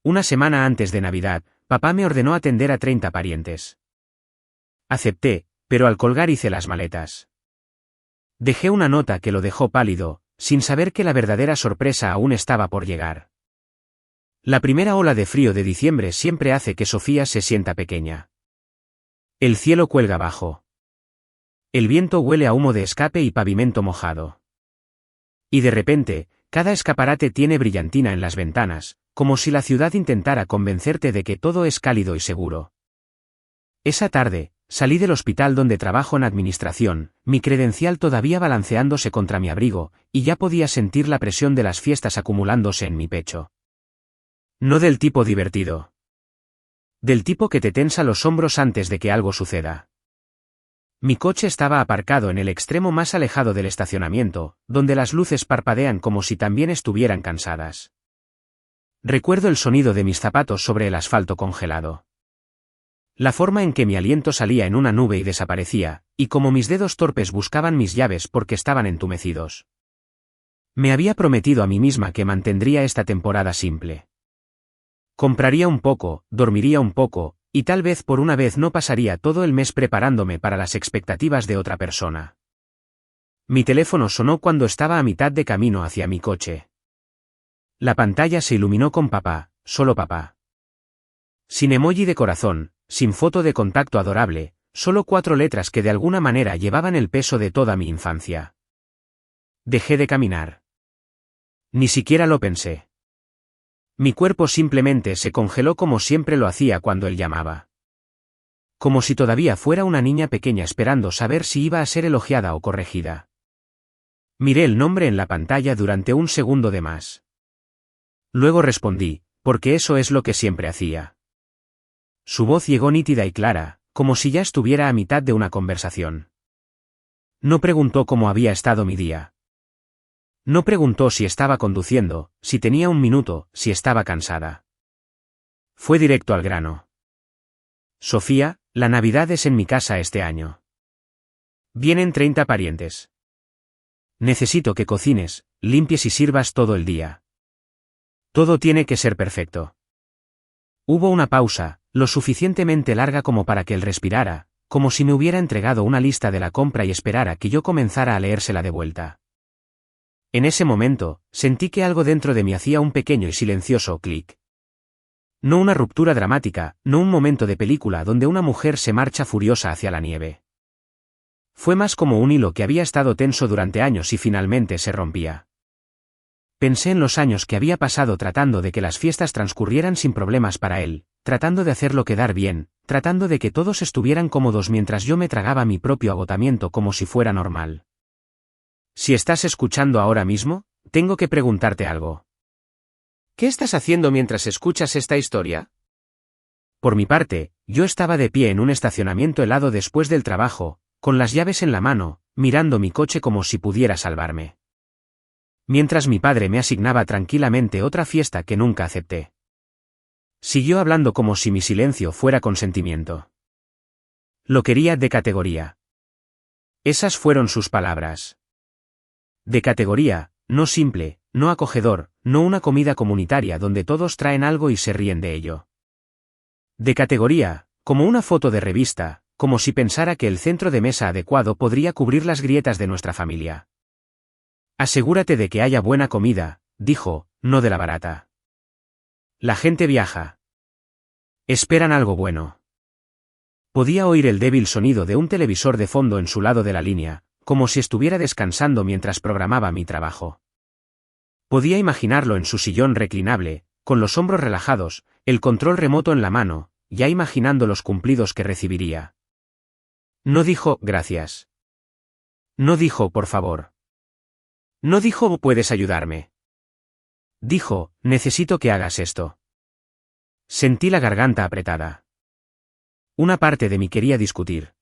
Una semana antes de Navidad, papá me ordenó atender a 30 parientes. Acepté, pero al colgar hice las maletas. Dejé una nota que lo dejó pálido, sin saber que la verdadera sorpresa aún estaba por llegar. La primera ola de frío de diciembre siempre hace que Sofía se sienta pequeña. El cielo cuelga bajo. El viento huele a humo de escape y pavimento mojado. Y de repente, cada escaparate tiene brillantina en las ventanas, como si la ciudad intentara convencerte de que todo es cálido y seguro. Esa tarde, salí del hospital donde trabajo en administración, mi credencial todavía balanceándose contra mi abrigo, y ya podía sentir la presión de las fiestas acumulándose en mi pecho. No del tipo divertido. Del tipo que te tensa los hombros antes de que algo suceda. Mi coche estaba aparcado en el extremo más alejado del estacionamiento, donde las luces parpadean como si también estuvieran cansadas. Recuerdo el sonido de mis zapatos sobre el asfalto congelado. La forma en que mi aliento salía en una nube y desaparecía, y como mis dedos torpes buscaban mis llaves porque estaban entumecidos. Me había prometido a mí misma que mantendría esta temporada simple. Compraría un poco, dormiría un poco, y tal vez por una vez no pasaría todo el mes preparándome para las expectativas de otra persona. Mi teléfono sonó cuando estaba a mitad de camino hacia mi coche. La pantalla se iluminó con papá, solo papá. Sin emoji de corazón, sin foto de contacto adorable, solo 4 letras que de alguna manera llevaban el peso de toda mi infancia. Dejé de caminar. Ni siquiera lo pensé. Mi cuerpo simplemente se congeló como siempre lo hacía cuando él llamaba. Como si todavía fuera una niña pequeña esperando saber si iba a ser elogiada o corregida. Miré el nombre en la pantalla durante un segundo de más. Luego respondí, porque eso es lo que siempre hacía. Su voz llegó nítida y clara, como si ya estuviera a mitad de una conversación. No preguntó cómo había estado mi día. No preguntó si estaba conduciendo, si tenía un minuto, si estaba cansada. Fue directo al grano. Sofía, la Navidad es en mi casa este año. Vienen 30 parientes. Necesito que cocines, limpies y sirvas todo el día. Todo tiene que ser perfecto. Hubo una pausa, lo suficientemente larga como para que él respirara, como si me hubiera entregado una lista de la compra y esperara que yo comenzara a leérsela de vuelta. En ese momento, sentí que algo dentro de mí hacía un pequeño y silencioso clic. No una ruptura dramática, no un momento de película donde una mujer se marcha furiosa hacia la nieve. Fue más como un hilo que había estado tenso durante años y finalmente se rompía. Pensé en los años que había pasado tratando de que las fiestas transcurrieran sin problemas para él, tratando de hacerlo quedar bien, tratando de que todos estuvieran cómodos mientras yo me tragaba mi propio agotamiento como si fuera normal. Si estás escuchando ahora mismo, tengo que preguntarte algo. ¿Qué estás haciendo mientras escuchas esta historia? Por mi parte, yo estaba de pie en un estacionamiento helado después del trabajo, con las llaves en la mano, mirando mi coche como si pudiera salvarme. Mientras mi padre me asignaba tranquilamente otra fiesta que nunca acepté. Siguió hablando como si mi silencio fuera consentimiento. Lo quería de categoría. Esas fueron sus palabras. De categoría, no simple, no acogedor, no una comida comunitaria donde todos traen algo y se ríen de ello. De categoría, como una foto de revista, como si pensara que el centro de mesa adecuado podría cubrir las grietas de nuestra familia. Asegúrate de que haya buena comida, dijo, no de la barata. La gente viaja. Esperan algo bueno. Podía oír el débil sonido de un televisor de fondo en su lado de la línea, como si estuviera descansando mientras programaba mi trabajo. Podía imaginarlo en su sillón reclinable, con los hombros relajados, el control remoto en la mano, ya imaginando los cumplidos que recibiría. No dijo, gracias. No dijo, por favor. No dijo, ¿puedes ayudarme? Dijo, necesito que hagas esto. Sentí la garganta apretada. Una parte de mí quería discutir.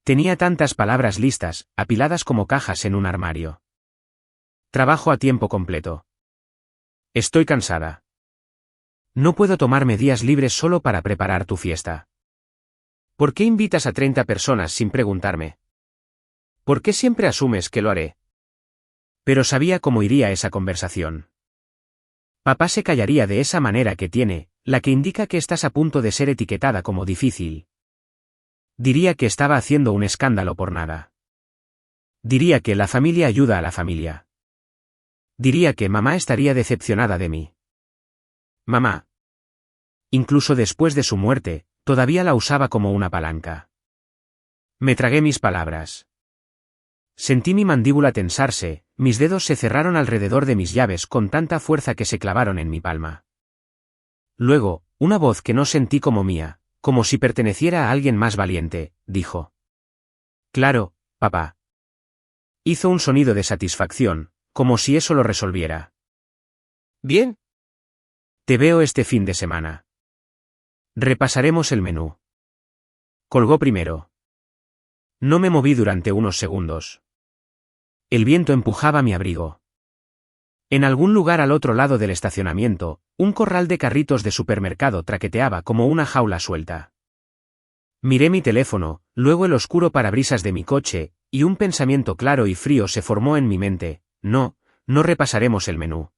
Tenía tantas palabras listas, apiladas como cajas en un armario. Trabajo a tiempo completo. Estoy cansada. No puedo tomarme días libres solo para preparar tu fiesta. ¿Por qué invitas a 30 personas sin preguntarme? ¿Por qué siempre asumes que lo haré? Pero sabía cómo iría esa conversación. Papá se callaría de esa manera que tiene, la que indica que estás a punto de ser etiquetada como difícil. Diría que estaba haciendo un escándalo por nada. Diría que la familia ayuda a la familia. Diría que mamá estaría decepcionada de mí. Mamá. Incluso después de su muerte, todavía la usaba como una palanca. Me tragué mis palabras. Sentí mi mandíbula tensarse, mis dedos se cerraron alrededor de mis llaves con tanta fuerza que se clavaron en mi palma. Luego, una voz que no sentí como mía, como si perteneciera a alguien más valiente, dijo. Claro, papá. Hizo un sonido de satisfacción, como si eso lo resolviera. Bien. Te veo este fin de semana. Repasaremos el menú. Colgó primero. No me moví durante unos segundos. El viento empujaba mi abrigo. En algún lugar al otro lado del estacionamiento, un corral de carritos de supermercado traqueteaba como una jaula suelta. Miré mi teléfono, luego el oscuro parabrisas de mi coche, y un pensamiento claro y frío se formó en mi mente: no repasaremos el menú.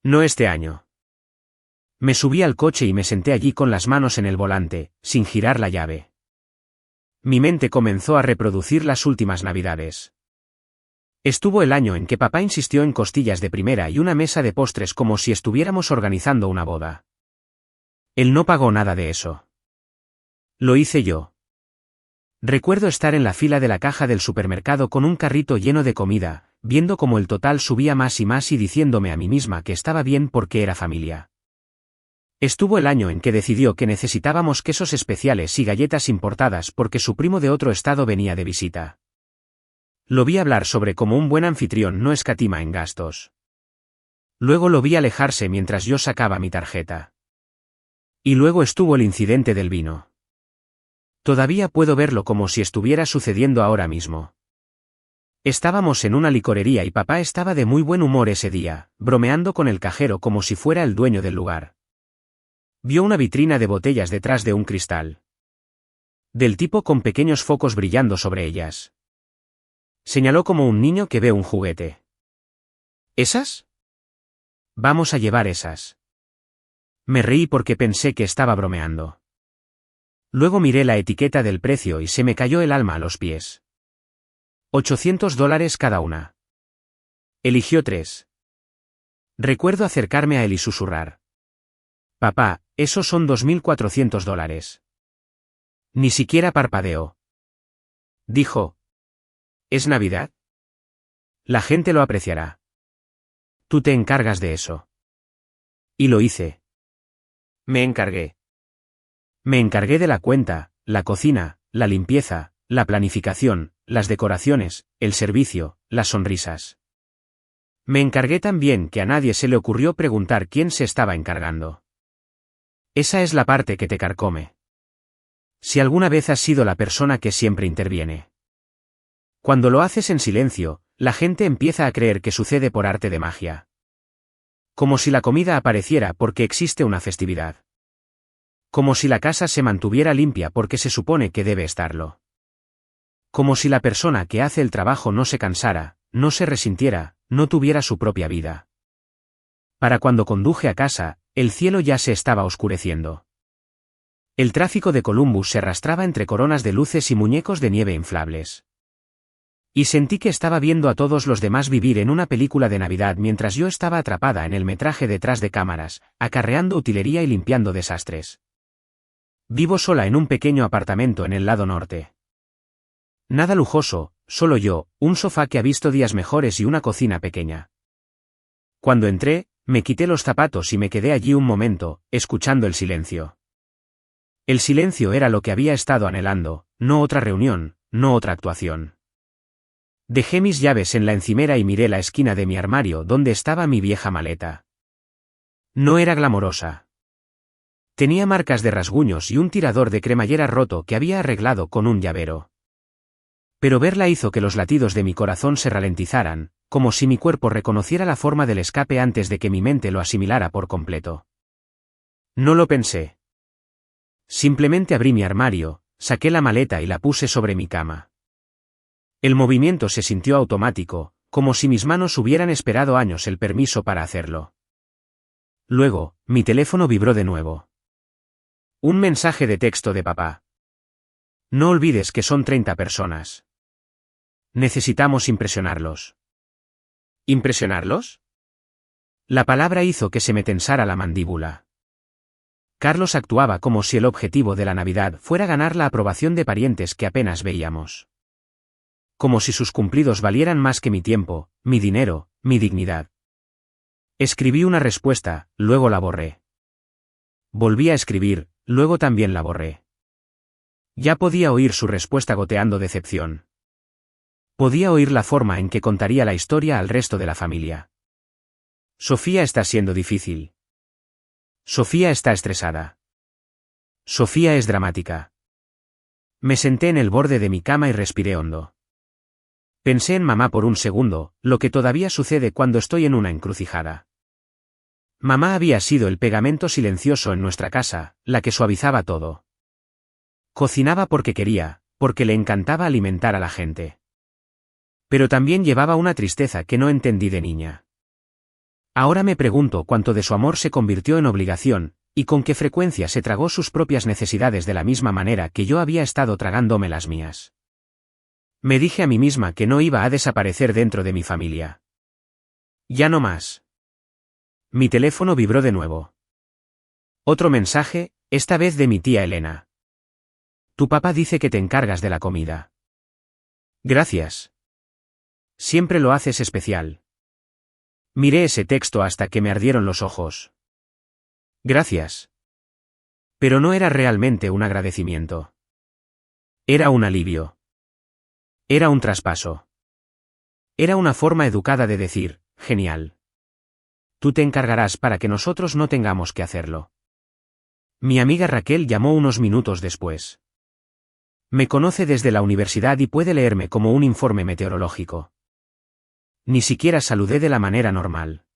No este año. Me subí al coche y me senté allí con las manos en el volante, sin girar la llave. Mi mente comenzó a reproducir las últimas navidades. Estuvo el año en que papá insistió en costillas de primera y una mesa de postres como si estuviéramos organizando una boda. Él no pagó nada de eso. Lo hice yo. Recuerdo estar en la fila de la caja del supermercado con un carrito lleno de comida, viendo cómo el total subía más y más y diciéndome a mí misma que estaba bien porque era familia. Estuvo el año en que decidió que necesitábamos quesos especiales y galletas importadas porque su primo de otro estado venía de visita. Lo vi hablar sobre cómo un buen anfitrión no escatima en gastos. Luego lo vi alejarse mientras yo sacaba mi tarjeta. Y luego estuvo el incidente del vino. Todavía puedo verlo como si estuviera sucediendo ahora mismo. Estábamos en una licorería y papá estaba de muy buen humor ese día, bromeando con el cajero como si fuera el dueño del lugar. Vio una vitrina de botellas detrás de un cristal. Del tipo con pequeños focos brillando sobre ellas. Señaló como un niño que ve un juguete. ¿Esas? Vamos a llevar esas. Me reí porque pensé que estaba bromeando. Luego miré la etiqueta del precio y se me cayó el alma a los pies. $800 cada una. Eligió 3. Recuerdo acercarme a él y susurrar. Papá, esos son $2.400. Ni siquiera parpadeó. Dijo. ¿Es Navidad? La gente lo apreciará. Tú te encargas de eso. Y lo hice. Me encargué. Me encargué de la cuenta, la cocina, la limpieza, la planificación, las decoraciones, el servicio, las sonrisas. Me encargué también que a nadie se le ocurrió preguntar quién se estaba encargando. Esa es la parte que te carcome. Si alguna vez has sido la persona que siempre interviene. Cuando lo haces en silencio, la gente empieza a creer que sucede por arte de magia. Como si la comida apareciera porque existe una festividad. Como si la casa se mantuviera limpia porque se supone que debe estarlo. Como si la persona que hace el trabajo no se cansara, no se resintiera, no tuviera su propia vida. Para cuando conduje a casa, el cielo ya se estaba oscureciendo. El tráfico de Columbus se arrastraba entre coronas de luces y muñecos de nieve inflables. Y sentí que estaba viendo a todos los demás vivir en una película de Navidad mientras yo estaba atrapada en el metraje detrás de cámaras, acarreando utilería y limpiando desastres. Vivo sola en un pequeño apartamento en el lado norte. Nada lujoso, solo yo, un sofá que ha visto días mejores y una cocina pequeña. Cuando entré, me quité los zapatos y me quedé allí un momento, escuchando el silencio. El silencio era lo que había estado anhelando, no otra reunión, no otra actuación. Dejé mis llaves en la encimera y miré la esquina de mi armario donde estaba mi vieja maleta. No era glamorosa. Tenía marcas de rasguños y un tirador de cremallera roto que había arreglado con un llavero. Pero verla hizo que los latidos de mi corazón se ralentizaran, como si mi cuerpo reconociera la forma del escape antes de que mi mente lo asimilara por completo. No lo pensé. Simplemente abrí mi armario, saqué la maleta y la puse sobre mi cama. El movimiento se sintió automático, como si mis manos hubieran esperado años el permiso para hacerlo. Luego, mi teléfono vibró de nuevo. Un mensaje de texto de papá. No olvides que son 30 personas. Necesitamos impresionarlos. ¿Impresionarlos? La palabra hizo que se me tensara la mandíbula. Carlos actuaba como si el objetivo de la Navidad fuera ganar la aprobación de parientes que apenas veíamos. Como si sus cumplidos valieran más que mi tiempo, mi dinero, mi dignidad. Escribí una respuesta, luego la borré. Volví a escribir, luego también la borré. Ya podía oír su respuesta goteando decepción. Podía oír la forma en que contaría la historia al resto de la familia. Sofía está siendo difícil. Sofía está estresada. Sofía es dramática. Me senté en el borde de mi cama y respiré hondo. Pensé en mamá por un segundo, lo que todavía sucede cuando estoy en una encrucijada. Mamá había sido el pegamento silencioso en nuestra casa, la que suavizaba todo. Cocinaba porque quería, porque le encantaba alimentar a la gente. Pero también llevaba una tristeza que no entendí de niña. Ahora me pregunto cuánto de su amor se convirtió en obligación, y con qué frecuencia se tragó sus propias necesidades de la misma manera que yo había estado tragándome las mías. Me dije a mí misma que no iba a desaparecer dentro de mi familia. Ya no más. Mi teléfono vibró de nuevo. Otro mensaje, esta vez de mi tía Elena. Tu papá dice que te encargas de la comida. Gracias. Siempre lo haces especial. Miré ese texto hasta que me ardieron los ojos. Gracias. Pero no era realmente un agradecimiento. Era un alivio. Era un traspaso. Era una forma educada de decir, genial. Tú te encargarás para que nosotros no tengamos que hacerlo. Mi amiga Raquel llamó unos minutos después. Me conoce desde la universidad y puede leerme como un informe meteorológico. Ni siquiera saludé de la manera normal.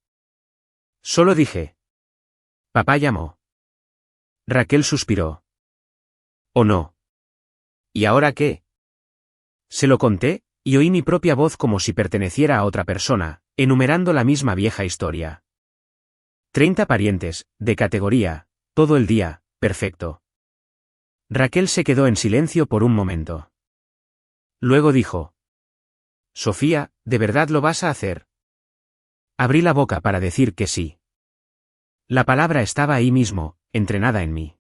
Solo dije. Papá llamó. Raquel suspiró. ¿O no? ¿Y ahora qué? Se lo conté, y oí mi propia voz como si perteneciera a otra persona, enumerando la misma vieja historia. 30 parientes, de categoría, todo el día, perfecto. Raquel se quedó en silencio por un momento. Luego dijo. Sofía, ¿de verdad lo vas a hacer? Abrí la boca para decir que sí. La palabra estaba ahí mismo, entrenada en mí.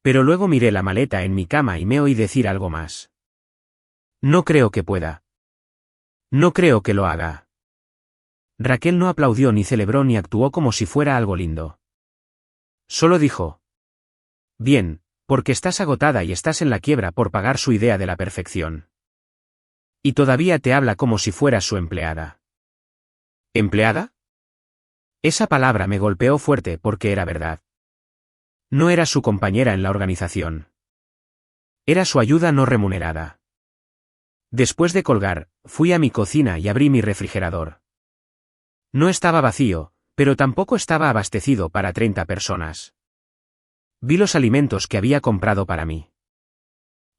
Pero luego miré la maleta en mi cama y me oí decir algo más. No creo que pueda. No creo que lo haga. Raquel no aplaudió ni celebró ni actuó como si fuera algo lindo. Solo dijo. Bien, porque estás agotada y estás en la quiebra por pagar su idea de la perfección. Y todavía te habla como si fueras su empleada. ¿Empleada? Esa palabra me golpeó fuerte porque era verdad. No era su compañera en la organización. Era su ayuda no remunerada. Después de colgar, fui a mi cocina y abrí mi refrigerador. No estaba vacío, pero tampoco estaba abastecido para 30 personas. Vi los alimentos que había comprado para mí.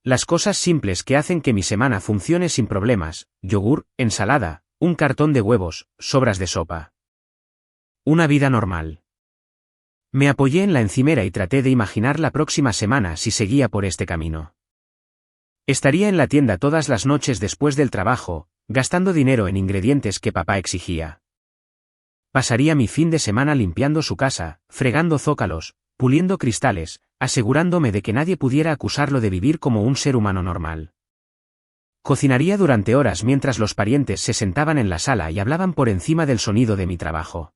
Las cosas simples que hacen que mi semana funcione sin problemas: yogur, ensalada, un cartón de huevos, sobras de sopa. Una vida normal. Me apoyé en la encimera y traté de imaginar la próxima semana si seguía por este camino. Estaría en la tienda todas las noches después del trabajo, gastando dinero en ingredientes que papá exigía. Pasaría mi fin de semana limpiando su casa, fregando zócalos, puliendo cristales, asegurándome de que nadie pudiera acusarlo de vivir como un ser humano normal. Cocinaría durante horas mientras los parientes se sentaban en la sala y hablaban por encima del sonido de mi trabajo.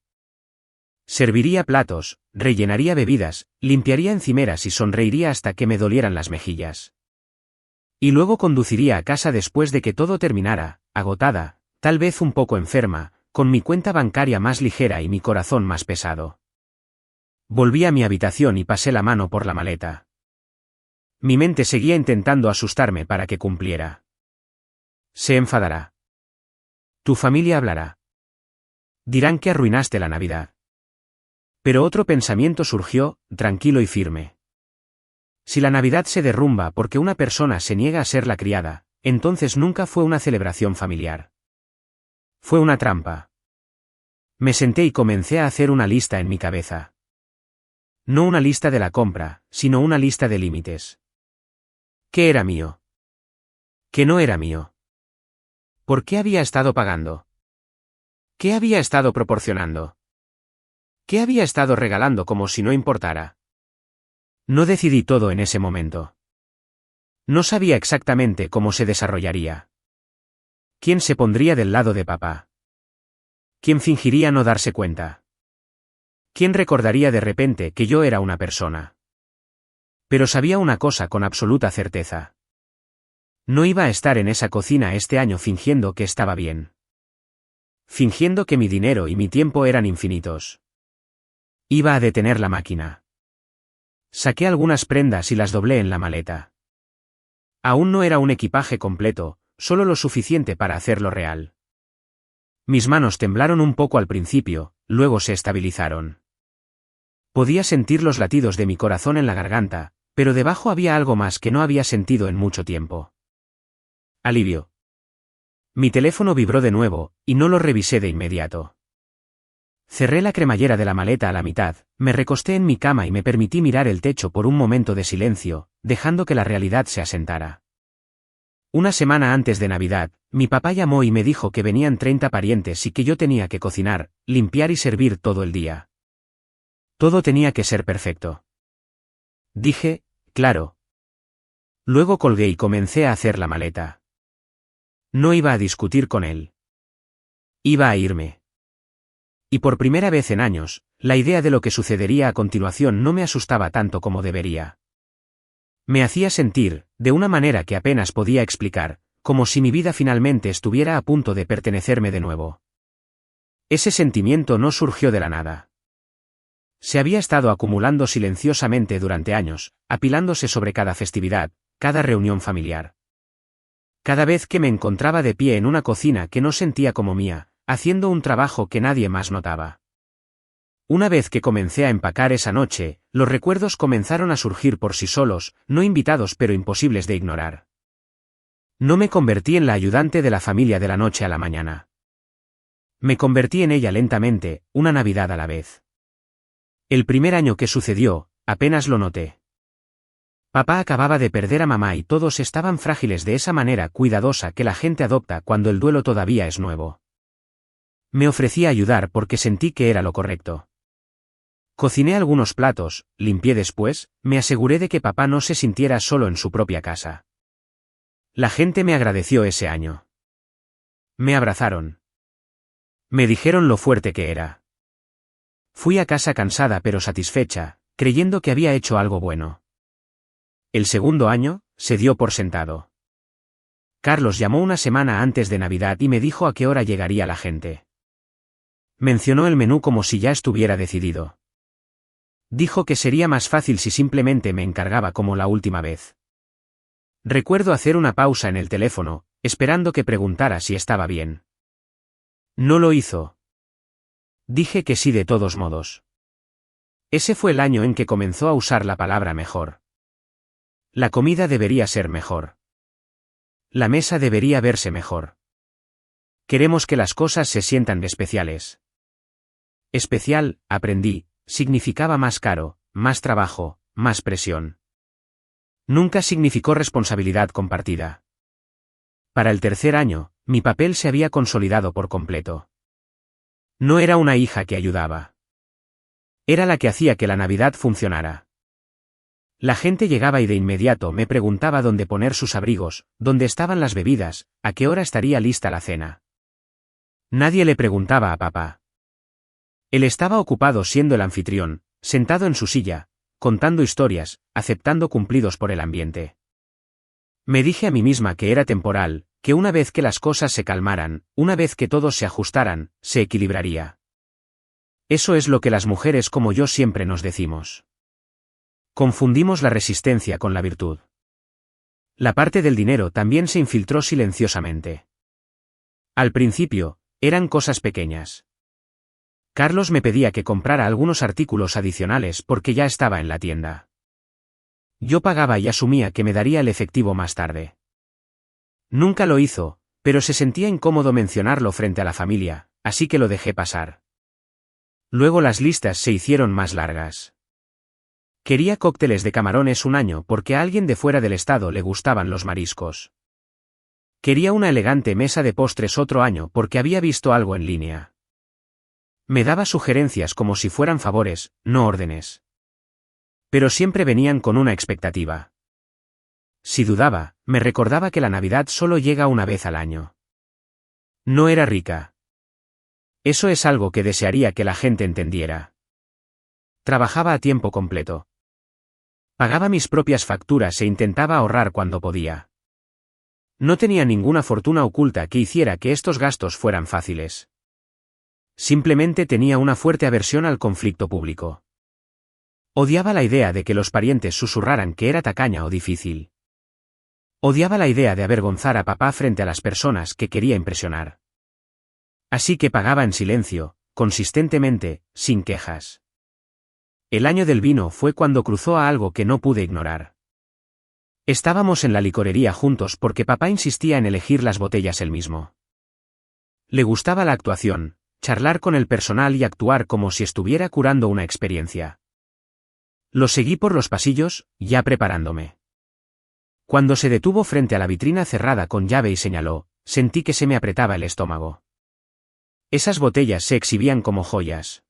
Serviría platos, rellenaría bebidas, limpiaría encimeras y sonreiría hasta que me dolieran las mejillas. Y luego conduciría a casa después de que todo terminara, agotada, tal vez un poco enferma, con mi cuenta bancaria más ligera y mi corazón más pesado. Volví a mi habitación y pasé la mano por la maleta. Mi mente seguía intentando asustarme para que cumpliera. Se enfadará. Tu familia hablará. Dirán que arruinaste la Navidad. Pero otro pensamiento surgió, tranquilo y firme. Si la Navidad se derrumba porque una persona se niega a ser la criada, entonces nunca fue una celebración familiar. Fue una trampa. Me senté y comencé a hacer una lista en mi cabeza. No una lista de la compra, sino una lista de límites. ¿Qué era mío? ¿Qué no era mío? ¿Por qué había estado pagando? ¿Qué había estado proporcionando? ¿Qué había estado regalando como si no importara? No decidí todo en ese momento. No sabía exactamente cómo se desarrollaría. ¿Quién se pondría del lado de papá? ¿Quién fingiría no darse cuenta? ¿Quién recordaría de repente que yo era una persona? Pero sabía una cosa con absoluta certeza. No iba a estar en esa cocina este año fingiendo que estaba bien. Fingiendo que mi dinero y mi tiempo eran infinitos. Iba a detener la máquina. Saqué algunas prendas y las doblé en la maleta. Aún no era un equipaje completo, solo lo suficiente para hacerlo real. Mis manos temblaron un poco al principio, luego se estabilizaron. Podía sentir los latidos de mi corazón en la garganta, pero debajo había algo más que no había sentido en mucho tiempo. Alivio. Mi teléfono vibró de nuevo, y no lo revisé de inmediato. Cerré la cremallera de la maleta a la mitad, me recosté en mi cama y me permití mirar el techo por un momento de silencio, dejando que la realidad se asentara. Una semana antes de Navidad, mi papá llamó y me dijo que venían 30 parientes y que yo tenía que cocinar, limpiar y servir todo el día. Todo tenía que ser perfecto. Dije, claro. Luego colgué y comencé a hacer la maleta. No iba a discutir con él. Iba a irme. Y por primera vez en años, la idea de lo que sucedería a continuación no me asustaba tanto como debería. Me hacía sentir, de una manera que apenas podía explicar, como si mi vida finalmente estuviera a punto de pertenecerme de nuevo. Ese sentimiento no surgió de la nada. Se había estado acumulando silenciosamente durante años, apilándose sobre cada festividad, cada reunión familiar. Cada vez que me encontraba de pie en una cocina que no sentía como mía, haciendo un trabajo que nadie más notaba. Una vez que comencé a empacar esa noche, los recuerdos comenzaron a surgir por sí solos, no invitados pero imposibles de ignorar. No me convertí en la ayudante de la familia de la noche a la mañana. Me convertí en ella lentamente, una Navidad a la vez. El primer año que sucedió, apenas lo noté. Papá acababa de perder a mamá y todos estaban frágiles de esa manera cuidadosa que la gente adopta cuando el duelo todavía es nuevo. Me ofrecí a ayudar porque sentí que era lo correcto. Cociné algunos platos, limpié después, me aseguré de que papá no se sintiera solo en su propia casa. La gente me agradeció ese año. Me abrazaron. Me dijeron lo fuerte que era. Fui a casa cansada pero satisfecha, creyendo que había hecho algo bueno. El segundo año, se dio por sentado. Carlos llamó una semana antes de Navidad y me dijo a qué hora llegaría la gente. Mencionó el menú como si ya estuviera decidido. Dijo que sería más fácil si simplemente me encargaba como la última vez. Recuerdo hacer una pausa en el teléfono, esperando que preguntara si estaba bien. No lo hizo. Dije que sí de todos modos. Ese fue el año en que comenzó a usar la palabra mejor. La comida debería ser mejor. La mesa debería verse mejor. Queremos que las cosas se sientan especiales. Especial, aprendí, significaba más caro, más trabajo, más presión. Nunca significó responsabilidad compartida. Para el tercer año, mi papel se había consolidado por completo. No era una hija que ayudaba. Era la que hacía que la Navidad funcionara. La gente llegaba y de inmediato me preguntaba dónde poner sus abrigos, dónde estaban las bebidas, a qué hora estaría lista la cena. Nadie le preguntaba a papá. Él estaba ocupado siendo el anfitrión, sentado en su silla, contando historias, aceptando cumplidos por el ambiente. Me dije a mí misma que era temporal, que una vez que las cosas se calmaran, una vez que todos se ajustaran, se equilibraría. Eso es lo que las mujeres como yo siempre nos decimos. Confundimos la resistencia con la virtud. La parte del dinero también se infiltró silenciosamente. Al principio, eran cosas pequeñas. Carlos me pedía que comprara algunos artículos adicionales porque ya estaba en la tienda. Yo pagaba y asumía que me daría el efectivo más tarde. Nunca lo hizo, pero se sentía incómodo mencionarlo frente a la familia, así que lo dejé pasar. Luego las listas se hicieron más largas. Quería cócteles de camarones un año porque a alguien de fuera del estado le gustaban los mariscos. Quería una elegante mesa de postres otro año porque había visto algo en línea. Me daba sugerencias como si fueran favores, no órdenes. Pero siempre venían con una expectativa. Si dudaba, me recordaba que la Navidad solo llega una vez al año. No era rica. Eso es algo que desearía que la gente entendiera. Trabajaba a tiempo completo. Pagaba mis propias facturas e intentaba ahorrar cuando podía. No tenía ninguna fortuna oculta que hiciera que estos gastos fueran fáciles. Simplemente tenía una fuerte aversión al conflicto público. Odiaba la idea de que los parientes susurraran que era tacaña o difícil. Odiaba la idea de avergonzar a papá frente a las personas que quería impresionar. Así que pagaba en silencio, consistentemente, sin quejas. El año del vino fue cuando cruzó a algo que no pude ignorar. Estábamos en la licorería juntos porque papá insistía en elegir las botellas él mismo. Le gustaba la actuación, charlar con el personal y actuar como si estuviera curando una experiencia. Lo seguí por los pasillos, ya preparándome. Cuando se detuvo frente a la vitrina cerrada con llave y señaló, sentí que se me apretaba el estómago. Esas botellas se exhibían como joyas.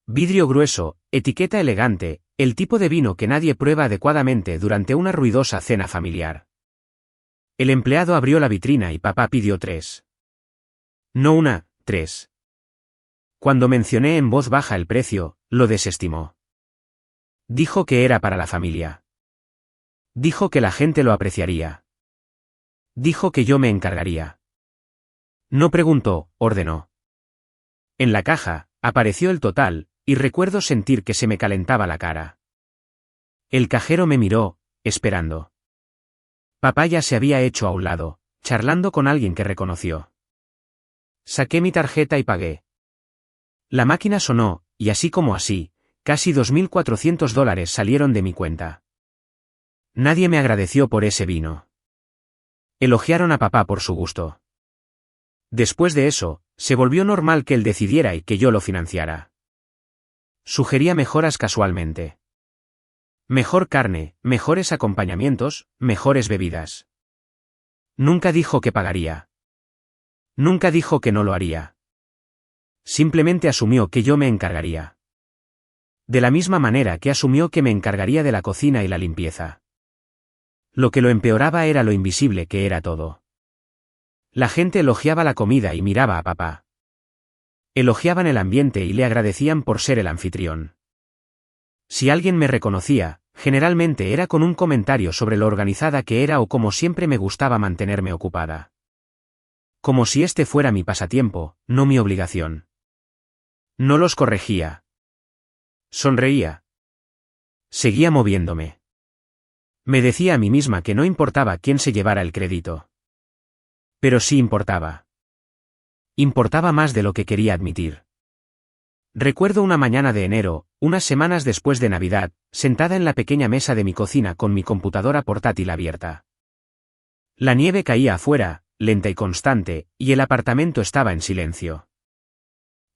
Vidrio grueso, etiqueta elegante, el tipo de vino que nadie prueba adecuadamente durante una ruidosa cena familiar. El empleado abrió la vitrina y papá pidió 3. No una, 3. Cuando mencioné en voz baja el precio, lo desestimó. Dijo que era para la familia. Dijo que la gente lo apreciaría. Dijo que yo me encargaría. No preguntó, ordenó. En la caja, apareció el total, y recuerdo sentir que se me calentaba la cara. El cajero me miró, esperando. Papá ya se había hecho a un lado, charlando con alguien que reconoció. Saqué mi tarjeta y pagué. La máquina sonó, y así como así, casi $2.400 salieron de mi cuenta. Nadie me agradeció por ese vino. Elogiaron a papá por su gusto. Después de eso, se volvió normal que él decidiera y que yo lo financiara. Sugería mejoras casualmente. Mejor carne, mejores acompañamientos, mejores bebidas. Nunca dijo que pagaría. Nunca dijo que no lo haría. Simplemente asumió que yo me encargaría. De la misma manera que asumió que me encargaría de la cocina y la limpieza. Lo que lo empeoraba era lo invisible que era todo. La gente elogiaba la comida y miraba a papá. Elogiaban el ambiente y le agradecían por ser el anfitrión. Si alguien me reconocía, generalmente era con un comentario sobre lo organizada que era o como siempre me gustaba mantenerme ocupada. Como si este fuera mi pasatiempo, no mi obligación. No los corregía. Sonreía. Seguía moviéndome. Me decía a mí misma que no importaba quién se llevara el crédito. Pero sí importaba. Importaba más de lo que quería admitir. Recuerdo una mañana de enero, unas semanas después de Navidad, sentada en la pequeña mesa de mi cocina con mi computadora portátil abierta. La nieve caía afuera, lenta y constante, y el apartamento estaba en silencio.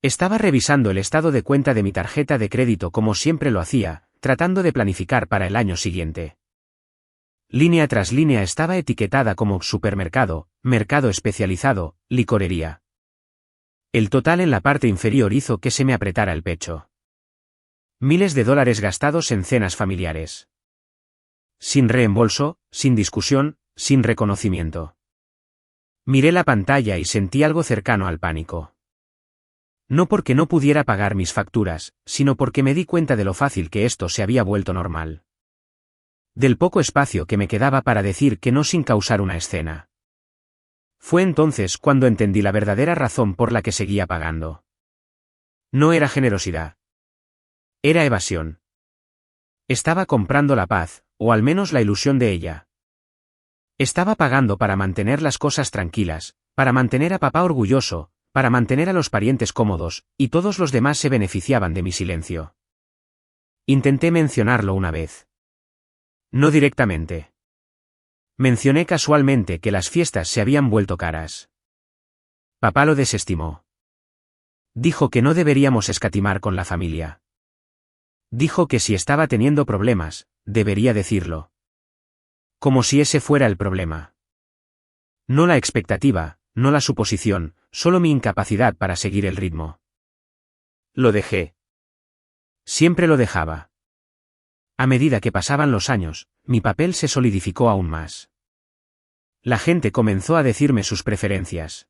Estaba revisando el estado de cuenta de mi tarjeta de crédito como siempre lo hacía, tratando de planificar para el año siguiente. Línea tras línea estaba etiquetada como supermercado, mercado especializado, licorería. El total en la parte inferior hizo que se me apretara el pecho. Miles de dólares gastados en cenas familiares. Sin reembolso, sin discusión, sin reconocimiento. Miré la pantalla y sentí algo cercano al pánico. No porque no pudiera pagar mis facturas, sino porque me di cuenta de lo fácil que esto se había vuelto normal. Del poco espacio que me quedaba para decir que no sin causar una escena. Fue entonces cuando entendí la verdadera razón por la que seguía pagando. No era generosidad. Era evasión. Estaba comprando la paz, o al menos la ilusión de ella. Estaba pagando para mantener las cosas tranquilas, para mantener a papá orgulloso, para mantener a los parientes cómodos, y todos los demás se beneficiaban de mi silencio. Intenté mencionarlo una vez. No directamente. Mencioné casualmente que las fiestas se habían vuelto caras. Papá lo desestimó. Dijo que no deberíamos escatimar con la familia. Dijo que si estaba teniendo problemas, debería decirlo. Como si ese fuera el problema. No la expectativa, no la suposición, solo mi incapacidad para seguir el ritmo. Lo dejé. Siempre lo dejaba. A medida que pasaban los años, mi papel se solidificó aún más. La gente comenzó a decirme sus preferencias.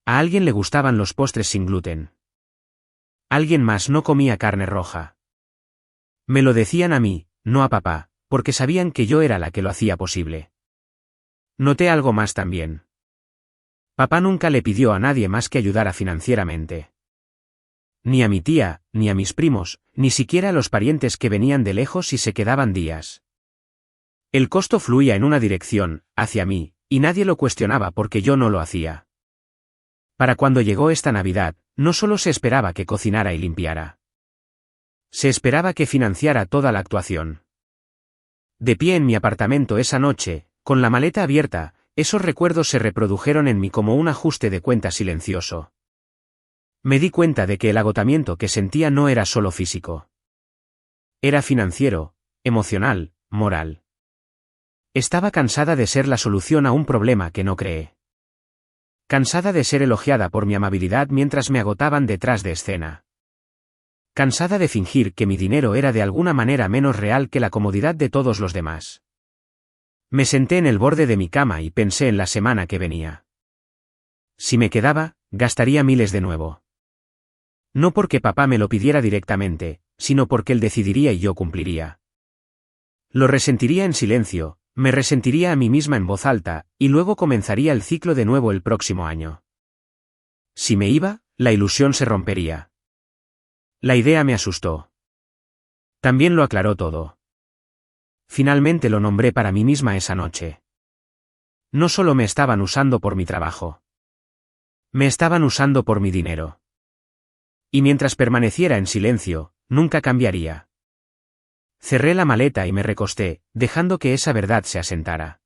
A alguien le gustaban los postres sin gluten. Alguien más no comía carne roja. Me lo decían a mí, no a papá, porque sabían que yo era la que lo hacía posible. Noté algo más también. Papá nunca le pidió a nadie más que ayudara financieramente. Ni a mi tía, ni a mis primos, ni siquiera a los parientes que venían de lejos y se quedaban días. El costo fluía en una dirección, hacia mí, y nadie lo cuestionaba porque yo no lo hacía. Para cuando llegó esta Navidad, no solo se esperaba que cocinara y limpiara. Se esperaba que financiara toda la actuación. De pie en mi apartamento esa noche, con la maleta abierta, esos recuerdos se reprodujeron en mí como un ajuste de cuentas silencioso. Me di cuenta de que el agotamiento que sentía no era solo físico. Era financiero, emocional, moral. Estaba cansada de ser la solución a un problema que no creé. Cansada de ser elogiada por mi amabilidad mientras me agotaban detrás de escena. Cansada de fingir que mi dinero era de alguna manera menos real que la comodidad de todos los demás. Me senté en el borde de mi cama y pensé en la semana que venía. Si me quedaba, gastaría miles de nuevo. No porque papá me lo pidiera directamente, sino porque él decidiría y yo cumpliría. Lo resentiría en silencio, me resentiría a mí misma en voz alta, y luego comenzaría el ciclo de nuevo el próximo año. Si me iba, la ilusión se rompería. La idea me asustó. También lo aclaró todo. Finalmente lo nombré para mí misma esa noche. No solo me estaban usando por mi trabajo. Me estaban usando por mi dinero. Y mientras permaneciera en silencio, nunca cambiaría. Cerré la maleta y me recosté, dejando que esa verdad se asentara.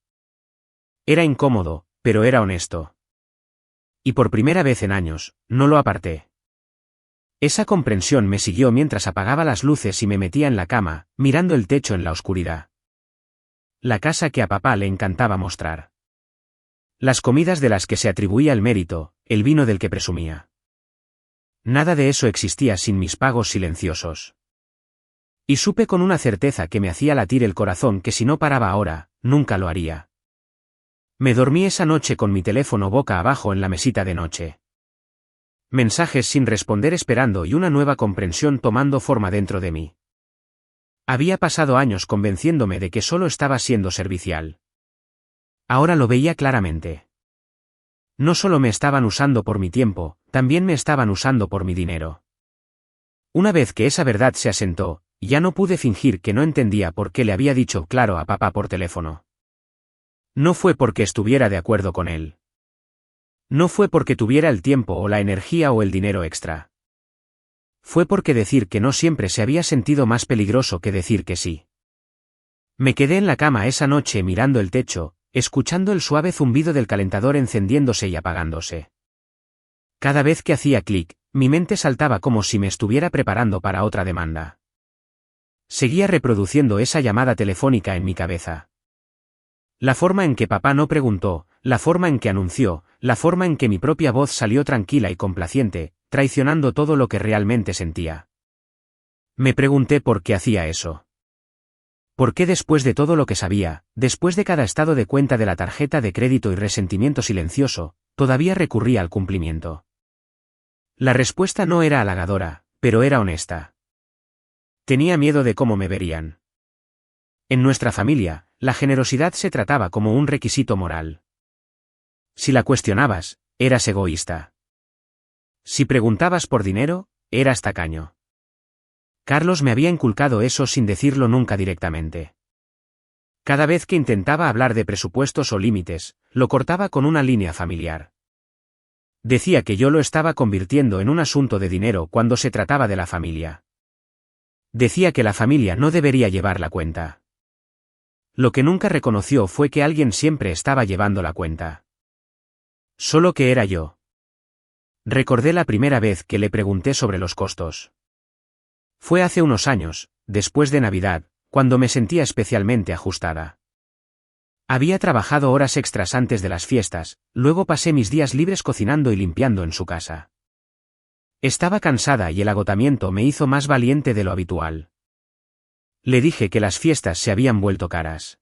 Era incómodo, pero era honesto. Y por primera vez en años, no lo aparté. Esa comprensión me siguió mientras apagaba las luces y me metía en la cama, mirando el techo en la oscuridad. La casa que a papá le encantaba mostrar. Las comidas de las que se atribuía el mérito, el vino del que presumía. Nada de eso existía sin mis pagos silenciosos. Y supe con una certeza que me hacía latir el corazón que si no paraba ahora, nunca lo haría. Me dormí esa noche con mi teléfono boca abajo en la mesita de noche. Mensajes sin responder esperando y una nueva comprensión tomando forma dentro de mí. Había pasado años convenciéndome de que solo estaba siendo servicial. Ahora lo veía claramente. No solo me estaban usando por mi tiempo, también me estaban usando por mi dinero. Una vez que esa verdad se asentó, ya no pude fingir que no entendía por qué le había dicho claro a papá por teléfono. No fue porque estuviera de acuerdo con él. No fue porque tuviera el tiempo o la energía o el dinero extra. Fue porque decir que no siempre se había sentido más peligroso que decir que sí. Me quedé en la cama esa noche mirando el techo, escuchando el suave zumbido del calentador encendiéndose y apagándose. Cada vez que hacía clic, mi mente saltaba como si me estuviera preparando para otra demanda. Seguía reproduciendo esa llamada telefónica en mi cabeza. La forma en que papá no preguntó, la forma en que anunció, la forma en que mi propia voz salió tranquila y complaciente, traicionando todo lo que realmente sentía. Me pregunté por qué hacía eso. ¿Por qué después de todo lo que sabía, después de cada estado de cuenta de la tarjeta de crédito y resentimiento silencioso, todavía recurría al cumplimiento? La respuesta no era halagadora, pero era honesta. Tenía miedo de cómo me verían. En nuestra familia, la generosidad se trataba como un requisito moral. Si la cuestionabas, eras egoísta. Si preguntabas por dinero, eras tacaño. Carlos me había inculcado eso sin decirlo nunca directamente. Cada vez que intentaba hablar de presupuestos o límites, lo cortaba con una línea familiar. Decía que yo lo estaba convirtiendo en un asunto de dinero cuando se trataba de la familia. Decía que la familia no debería llevar la cuenta. Lo que nunca reconoció fue que alguien siempre estaba llevando la cuenta. Solo que era yo. Recordé la primera vez que le pregunté sobre los costos. Fue hace unos años, después de Navidad, cuando me sentía especialmente ajustada. Había trabajado horas extras antes de las fiestas, luego pasé mis días libres cocinando y limpiando en su casa. Estaba cansada y el agotamiento me hizo más valiente de lo habitual. Le dije que las fiestas se habían vuelto caras.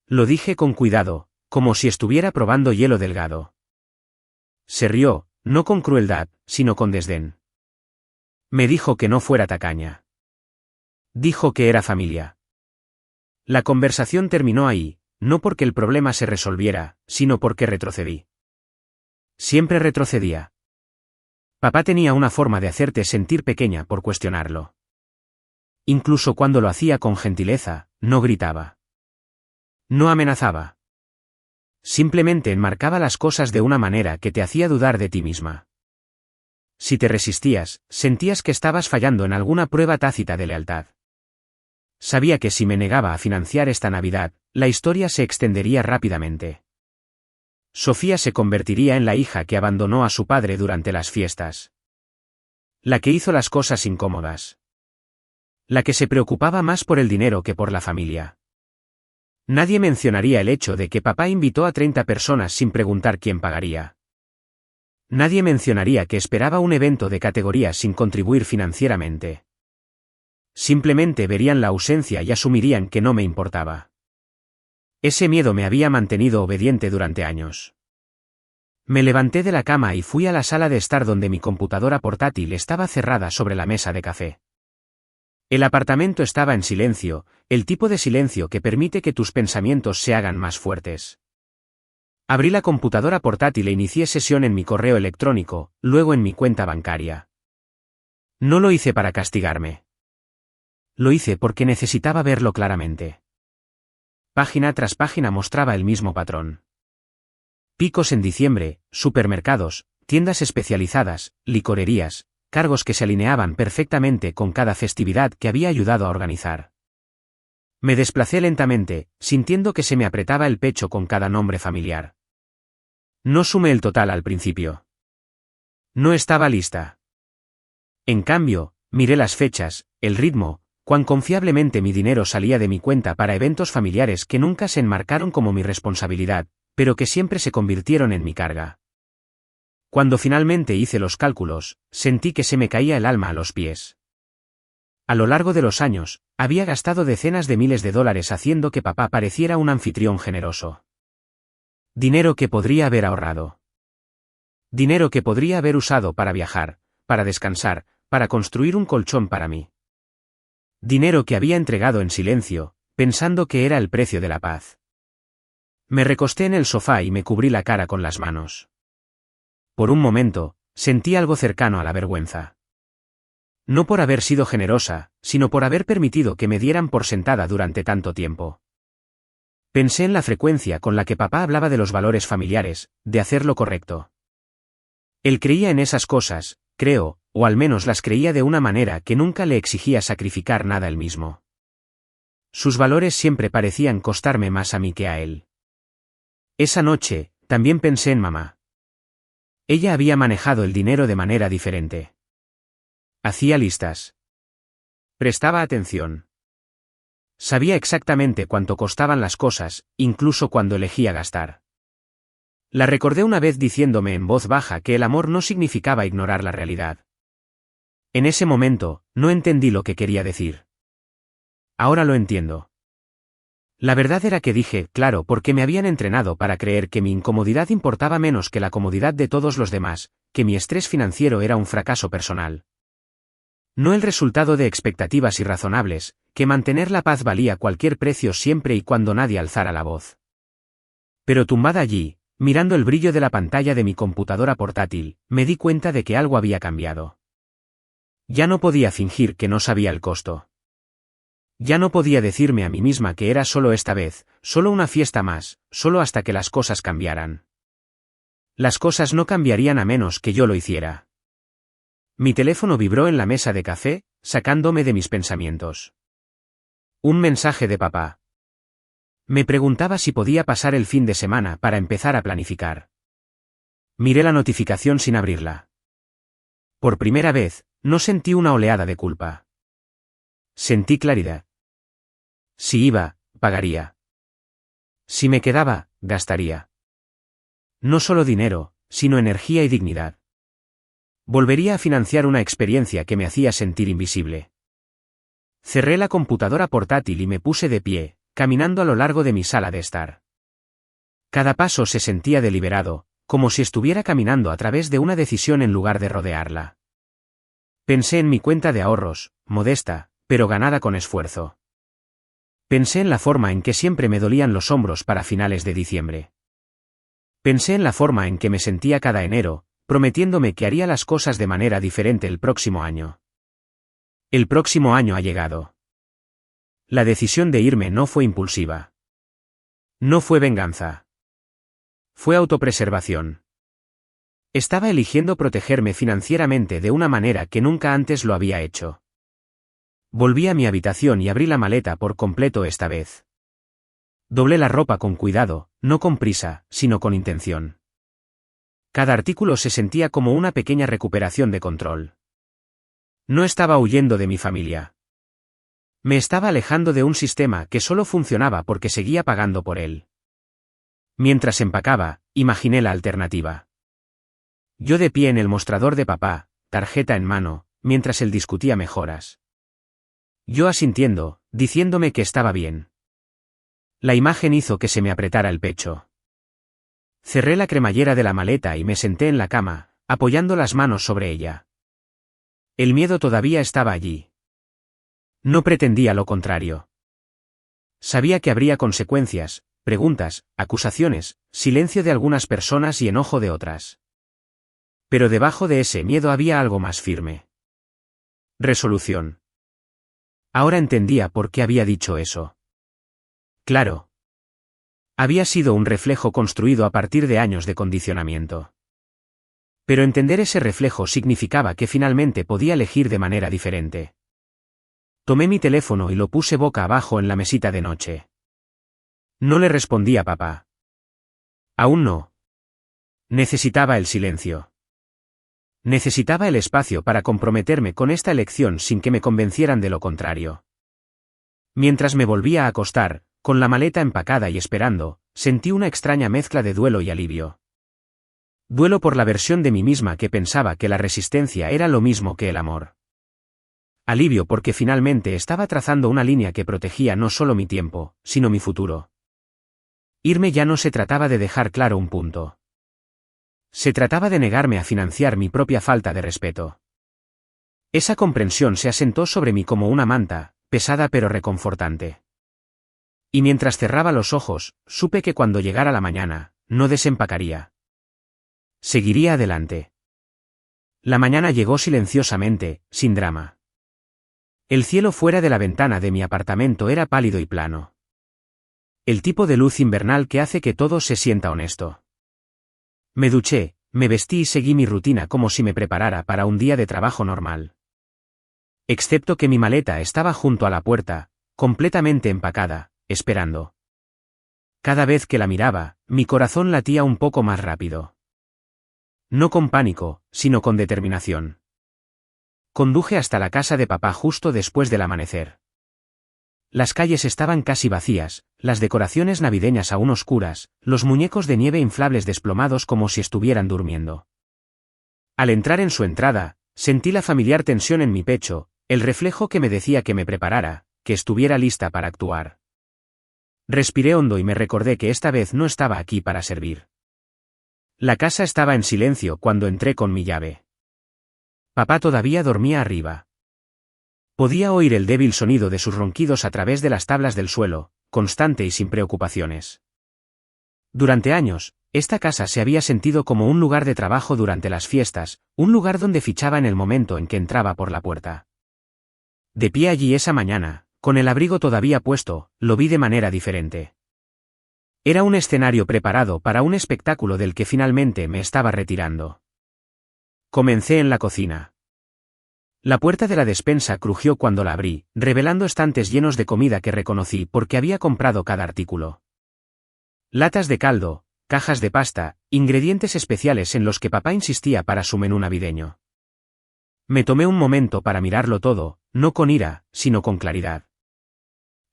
Lo dije con cuidado, como si estuviera probando hielo delgado. Se rió, no con crueldad, sino con desdén. Me dijo que no fuera tacaña. Dijo que era familia. La conversación terminó ahí, no porque el problema se resolviera, sino porque retrocedí. Siempre retrocedía. Papá tenía una forma de hacerte sentir pequeña por cuestionarlo. Incluso cuando lo hacía con gentileza, no gritaba. No amenazaba. Simplemente enmarcaba las cosas de una manera que te hacía dudar de ti misma. Si te resistías, sentías que estabas fallando en alguna prueba tácita de lealtad. Sabía que si me negaba a financiar esta Navidad, la historia se extendería rápidamente. Sofía se convertiría en la hija que abandonó a su padre durante las fiestas. La que hizo las cosas incómodas. La que se preocupaba más por el dinero que por la familia. Nadie mencionaría el hecho de que papá invitó a 30 personas sin preguntar quién pagaría. Nadie mencionaría que esperaba un evento de categoría sin contribuir financieramente. Simplemente verían la ausencia y asumirían que no me importaba. Ese miedo me había mantenido obediente durante años. Me levanté de la cama y fui a la sala de estar donde mi computadora portátil estaba cerrada sobre la mesa de café. El apartamento estaba en silencio, el tipo de silencio que permite que tus pensamientos se hagan más fuertes. Abrí la computadora portátil e inicié sesión en mi correo electrónico, luego en mi cuenta bancaria. No lo hice para castigarme. Lo hice porque necesitaba verlo claramente. Página tras página mostraba el mismo patrón. Picos en diciembre, supermercados, tiendas especializadas, licorerías, cargos que se alineaban perfectamente con cada festividad que había ayudado a organizar. Me desplacé lentamente, sintiendo que se me apretaba el pecho con cada nombre familiar. No sumé el total al principio. No estaba lista. En cambio, miré las fechas, el ritmo, cuán confiablemente mi dinero salía de mi cuenta para eventos familiares que nunca se enmarcaron como mi responsabilidad, pero que siempre se convirtieron en mi carga. Cuando finalmente hice los cálculos, sentí que se me caía el alma a los pies. A lo largo de los años, había gastado decenas de miles de dólares haciendo que papá pareciera un anfitrión generoso. Dinero que podría haber ahorrado. Dinero que podría haber usado para viajar, para descansar, para construir un colchón para mí. Dinero que había entregado en silencio, pensando que era el precio de la paz. Me recosté en el sofá y me cubrí la cara con las manos. Por un momento, sentí algo cercano a la vergüenza. No por haber sido generosa, sino por haber permitido que me dieran por sentada durante tanto tiempo. Pensé en la frecuencia con la que papá hablaba de los valores familiares, de hacer lo correcto. Él creía en esas cosas, creo, o al menos las creía de una manera que nunca le exigía sacrificar nada él mismo. Sus valores siempre parecían costarme más a mí que a él. Esa noche, también pensé en mamá. Ella había manejado el dinero de manera diferente. Hacía listas. Prestaba atención. Sabía exactamente cuánto costaban las cosas, incluso cuando elegía gastar. La recordé una vez diciéndome en voz baja que el amor no significaba ignorar la realidad. En ese momento, no entendí lo que quería decir. Ahora lo entiendo. La verdad era que dije, claro, porque me habían entrenado para creer que mi incomodidad importaba menos que la comodidad de todos los demás, que mi estrés financiero era un fracaso personal. No el resultado de expectativas irrazonables, que mantener la paz valía cualquier precio siempre y cuando nadie alzara la voz. Pero tumbada allí, mirando el brillo de la pantalla de mi computadora portátil, me di cuenta de que algo había cambiado. Ya no podía fingir que no sabía el costo. Ya no podía decirme a mí misma que era solo esta vez, solo una fiesta más, solo hasta que las cosas cambiaran. Las cosas no cambiarían a menos que yo lo hiciera. Mi teléfono vibró en la mesa de café, sacándome de mis pensamientos. Un mensaje de papá. Me preguntaba si podía pasar el fin de semana para empezar a planificar. Miré la notificación sin abrirla. Por primera vez, no sentí una oleada de culpa. Sentí claridad. Si iba, pagaría. Si me quedaba, gastaría. No solo dinero, sino energía y dignidad. Volvería a financiar una experiencia que me hacía sentir invisible. Cerré la computadora portátil y me puse de pie, caminando a lo largo de mi sala de estar. Cada paso se sentía deliberado, como si estuviera caminando a través de una decisión en lugar de rodearla. Pensé en mi cuenta de ahorros, modesta, pero ganada con esfuerzo. Pensé en la forma en que siempre me dolían los hombros para finales de diciembre. Pensé en la forma en que me sentía cada enero, prometiéndome que haría las cosas de manera diferente el próximo año. El próximo año ha llegado. La decisión de irme no fue impulsiva. No fue venganza. Fue autopreservación. Estaba eligiendo protegerme financieramente de una manera que nunca antes lo había hecho. Volví a mi habitación y abrí la maleta por completo esta vez. Doblé la ropa con cuidado, no con prisa, sino con intención. Cada artículo se sentía como una pequeña recuperación de control. No estaba huyendo de mi familia. Me estaba alejando de un sistema que solo funcionaba porque seguía pagando por él. Mientras empacaba, imaginé la alternativa. Yo de pie en el mostrador de papá, tarjeta en mano, mientras él discutía mejoras. Yo asintiendo, diciéndome que estaba bien. La imagen hizo que se me apretara el pecho. Cerré la cremallera de la maleta y me senté en la cama, apoyando las manos sobre ella. El miedo todavía estaba allí. No pretendía lo contrario. Sabía que habría consecuencias, preguntas, acusaciones, silencio de algunas personas y enojo de otras. Pero debajo de ese miedo había algo más firme. Resolución. Ahora entendía por qué había dicho eso. Claro. Había sido un reflejo construido a partir de años de condicionamiento. Pero entender ese reflejo significaba que finalmente podía elegir de manera diferente. Tomé mi teléfono y lo puse boca abajo en la mesita de noche. No le respondí a papá. Aún no. Necesitaba el silencio. Necesitaba el espacio para comprometerme con esta elección sin que me convencieran de lo contrario. Mientras me volvía a acostar, con la maleta empacada y esperando, sentí una extraña mezcla de duelo y alivio. Duelo por la versión de mí misma que pensaba que la resistencia era lo mismo que el amor. Alivio porque finalmente estaba trazando una línea que protegía no solo mi tiempo, sino mi futuro. Irme ya no se trataba de dejar claro un punto. Se trataba de negarme a financiar mi propia falta de respeto. Esa comprensión se asentó sobre mí como una manta, pesada pero reconfortante. Y mientras cerraba los ojos, supe que cuando llegara la mañana, no desempacaría. Seguiría adelante. La mañana llegó silenciosamente, sin drama. El cielo fuera de la ventana de mi apartamento era pálido y plano. El tipo de luz invernal que hace que todo se sienta honesto. Me duché, me vestí y seguí mi rutina como si me preparara para un día de trabajo normal. Excepto que mi maleta estaba junto a la puerta, completamente empacada, esperando. Cada vez que la miraba, mi corazón latía un poco más rápido. No con pánico, sino con determinación. Conduje hasta la casa de papá justo después del amanecer. Las calles estaban casi vacías, las decoraciones navideñas aún oscuras, los muñecos de nieve inflables desplomados como si estuvieran durmiendo. Al entrar en su entrada, sentí la familiar tensión en mi pecho, el reflejo que me decía que me preparara, que estuviera lista para actuar. Respiré hondo y me recordé que esta vez no estaba aquí para servir. La casa estaba en silencio cuando entré con mi llave. Papá todavía dormía arriba. Podía oír el débil sonido de sus ronquidos a través de las tablas del suelo, constante y sin preocupaciones. Durante años, esta casa se había sentido como un lugar de trabajo durante las fiestas, un lugar donde fichaba en el momento en que entraba por la puerta. De pie allí esa mañana, con el abrigo todavía puesto, lo vi de manera diferente. Era un escenario preparado para un espectáculo del que finalmente me estaba retirando. Comencé en la cocina. La puerta de la despensa crujió cuando la abrí, revelando estantes llenos de comida que reconocí porque había comprado cada artículo. Latas de caldo, cajas de pasta, ingredientes especiales en los que papá insistía para su menú navideño. Me tomé un momento para mirarlo todo, no con ira, sino con claridad.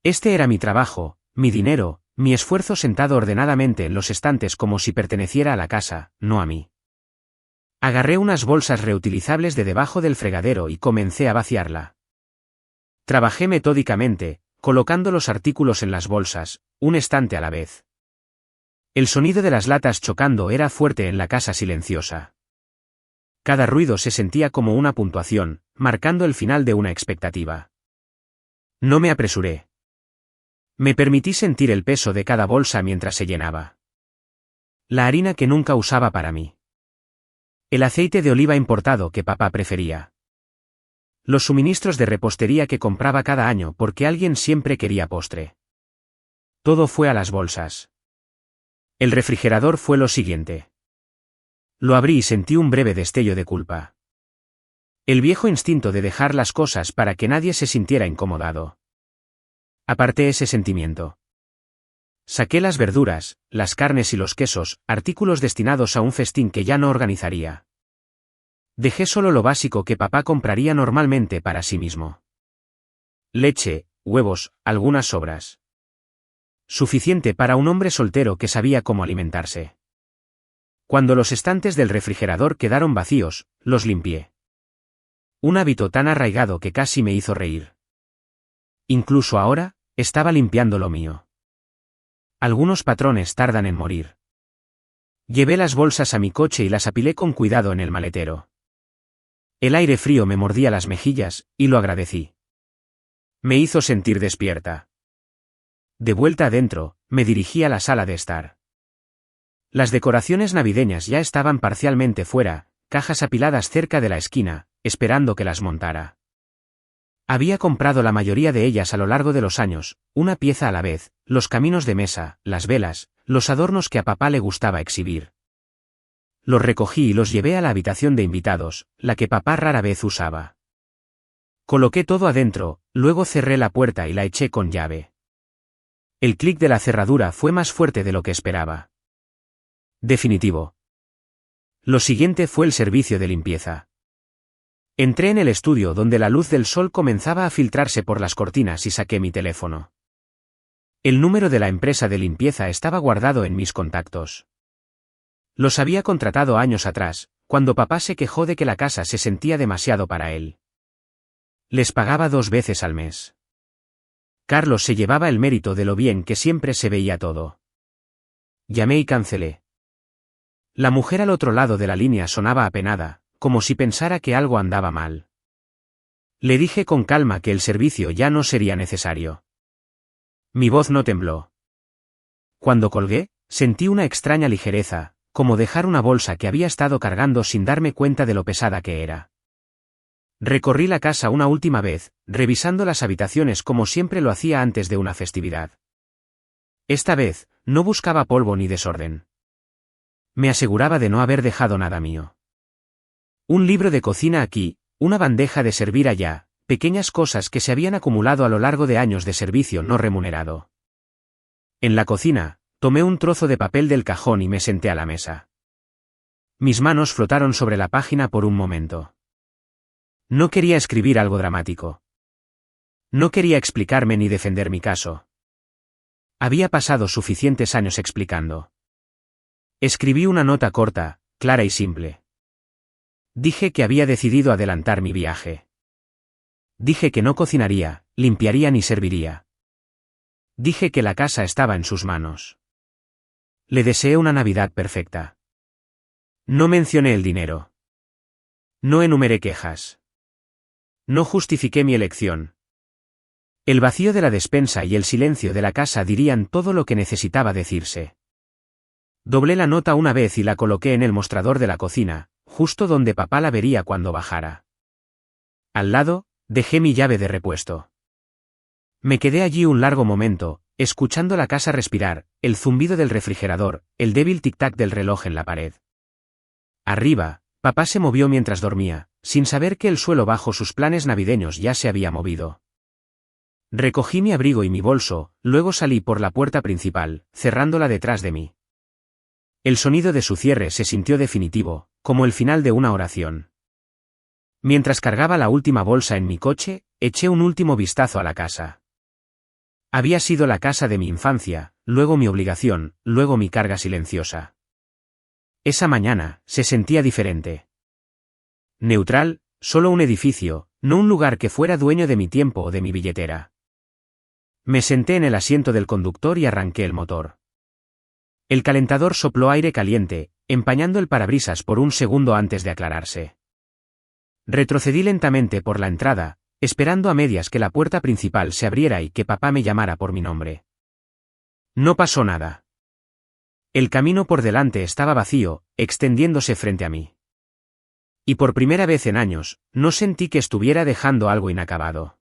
Este era mi trabajo, mi dinero, mi esfuerzo sentado ordenadamente en los estantes como si perteneciera a la casa, no a mí. Agarré unas bolsas reutilizables de debajo del fregadero y comencé a vaciarla. Trabajé metódicamente, colocando los artículos en las bolsas, un estante a la vez. El sonido de las latas chocando era fuerte en la casa silenciosa. Cada ruido se sentía como una puntuación, marcando el final de una expectativa. No me apresuré. Me permití sentir el peso de cada bolsa mientras se llenaba. La harina que nunca usaba para mí. El aceite de oliva importado que papá prefería. Los suministros de repostería que compraba cada año porque alguien siempre quería postre. Todo fue a las bolsas. El refrigerador fue lo siguiente. Lo abrí y sentí un breve destello de culpa. El viejo instinto de dejar las cosas para que nadie se sintiera incomodado. Aparté ese sentimiento. Saqué las verduras, las carnes y los quesos, artículos destinados a un festín que ya no organizaría. Dejé solo lo básico que papá compraría normalmente para sí mismo. Leche, huevos, algunas sobras. Suficiente para un hombre soltero que sabía cómo alimentarse. Cuando los estantes del refrigerador quedaron vacíos, los limpié. Un hábito tan arraigado que casi me hizo reír. Incluso ahora, estaba limpiando lo mío. Algunos patrones tardan en morir. Llevé las bolsas a mi coche y las apilé con cuidado en el maletero. El aire frío me mordía las mejillas, y lo agradecí. Me hizo sentir despierta. De vuelta adentro, me dirigí a la sala de estar. Las decoraciones navideñas ya estaban parcialmente fuera, cajas apiladas cerca de la esquina, esperando que las montara. Había comprado la mayoría de ellas a lo largo de los años, una pieza a la vez, los caminos de mesa, las velas, los adornos que a papá le gustaba exhibir. Los recogí y los llevé a la habitación de invitados, la que papá rara vez usaba. Coloqué todo adentro, luego cerré la puerta y la eché con llave. El clic de la cerradura fue más fuerte de lo que esperaba. Definitivo. Lo siguiente fue el servicio de limpieza. Entré en el estudio donde la luz del sol comenzaba a filtrarse por las cortinas y saqué mi teléfono. El número de la empresa de limpieza estaba guardado en mis contactos. Los había contratado años atrás, cuando papá se quejó de que la casa se sentía demasiado para él. Les pagaba 2 veces al mes. Carlos se llevaba el mérito de lo bien que siempre se veía todo. Llamé y cancelé. La mujer al otro lado de la línea sonaba apenada, como si pensara que algo andaba mal. Le dije con calma que el servicio ya no sería necesario. Mi voz no tembló. Cuando colgué, sentí una extraña ligereza, como dejar una bolsa que había estado cargando sin darme cuenta de lo pesada que era. Recorrí la casa una última vez, revisando las habitaciones como siempre lo hacía antes de una festividad. Esta vez, no buscaba polvo ni desorden. Me aseguraba de no haber dejado nada mío. Un libro de cocina aquí, una bandeja de servir allá, pequeñas cosas que se habían acumulado a lo largo de años de servicio no remunerado. En la cocina, tomé un trozo de papel del cajón y me senté a la mesa. Mis manos flotaron sobre la página por un momento. No quería escribir algo dramático. No quería explicarme ni defender mi caso. Había pasado suficientes años explicando. Escribí una nota corta, clara y simple. Dije que había decidido adelantar mi viaje. Dije que no cocinaría, limpiaría ni serviría. Dije que la casa estaba en sus manos. Le deseé una Navidad perfecta. No mencioné el dinero. No enumeré quejas. No justifiqué mi elección. El vacío de la despensa y el silencio de la casa dirían todo lo que necesitaba decirse. Doblé la nota una vez y la coloqué en el mostrador de la cocina, justo donde papá la vería cuando bajara. Al lado, dejé mi llave de repuesto. Me quedé allí un largo momento, escuchando la casa respirar, el zumbido del refrigerador, el débil tic-tac del reloj en la pared. Arriba, papá se movió mientras dormía, sin saber que el suelo bajo sus planes navideños ya se había movido. Recogí mi abrigo y mi bolso, luego salí por la puerta principal, cerrándola detrás de mí. El sonido de su cierre se sintió definitivo, como el final de una oración. Mientras cargaba la última bolsa en mi coche, eché un último vistazo a la casa. Había sido la casa de mi infancia, luego mi obligación, luego mi carga silenciosa. Esa mañana, se sentía diferente. Neutral, solo un edificio, no un lugar que fuera dueño de mi tiempo o de mi billetera. Me senté en el asiento del conductor y arranqué el motor. El calentador sopló aire caliente, empañando el parabrisas por un segundo antes de aclararse. Retrocedí lentamente por la entrada, esperando a medias que la puerta principal se abriera y que papá me llamara por mi nombre. No pasó nada. El camino por delante estaba vacío, extendiéndose frente a mí. Y por primera vez en años, no sentí que estuviera dejando algo inacabado.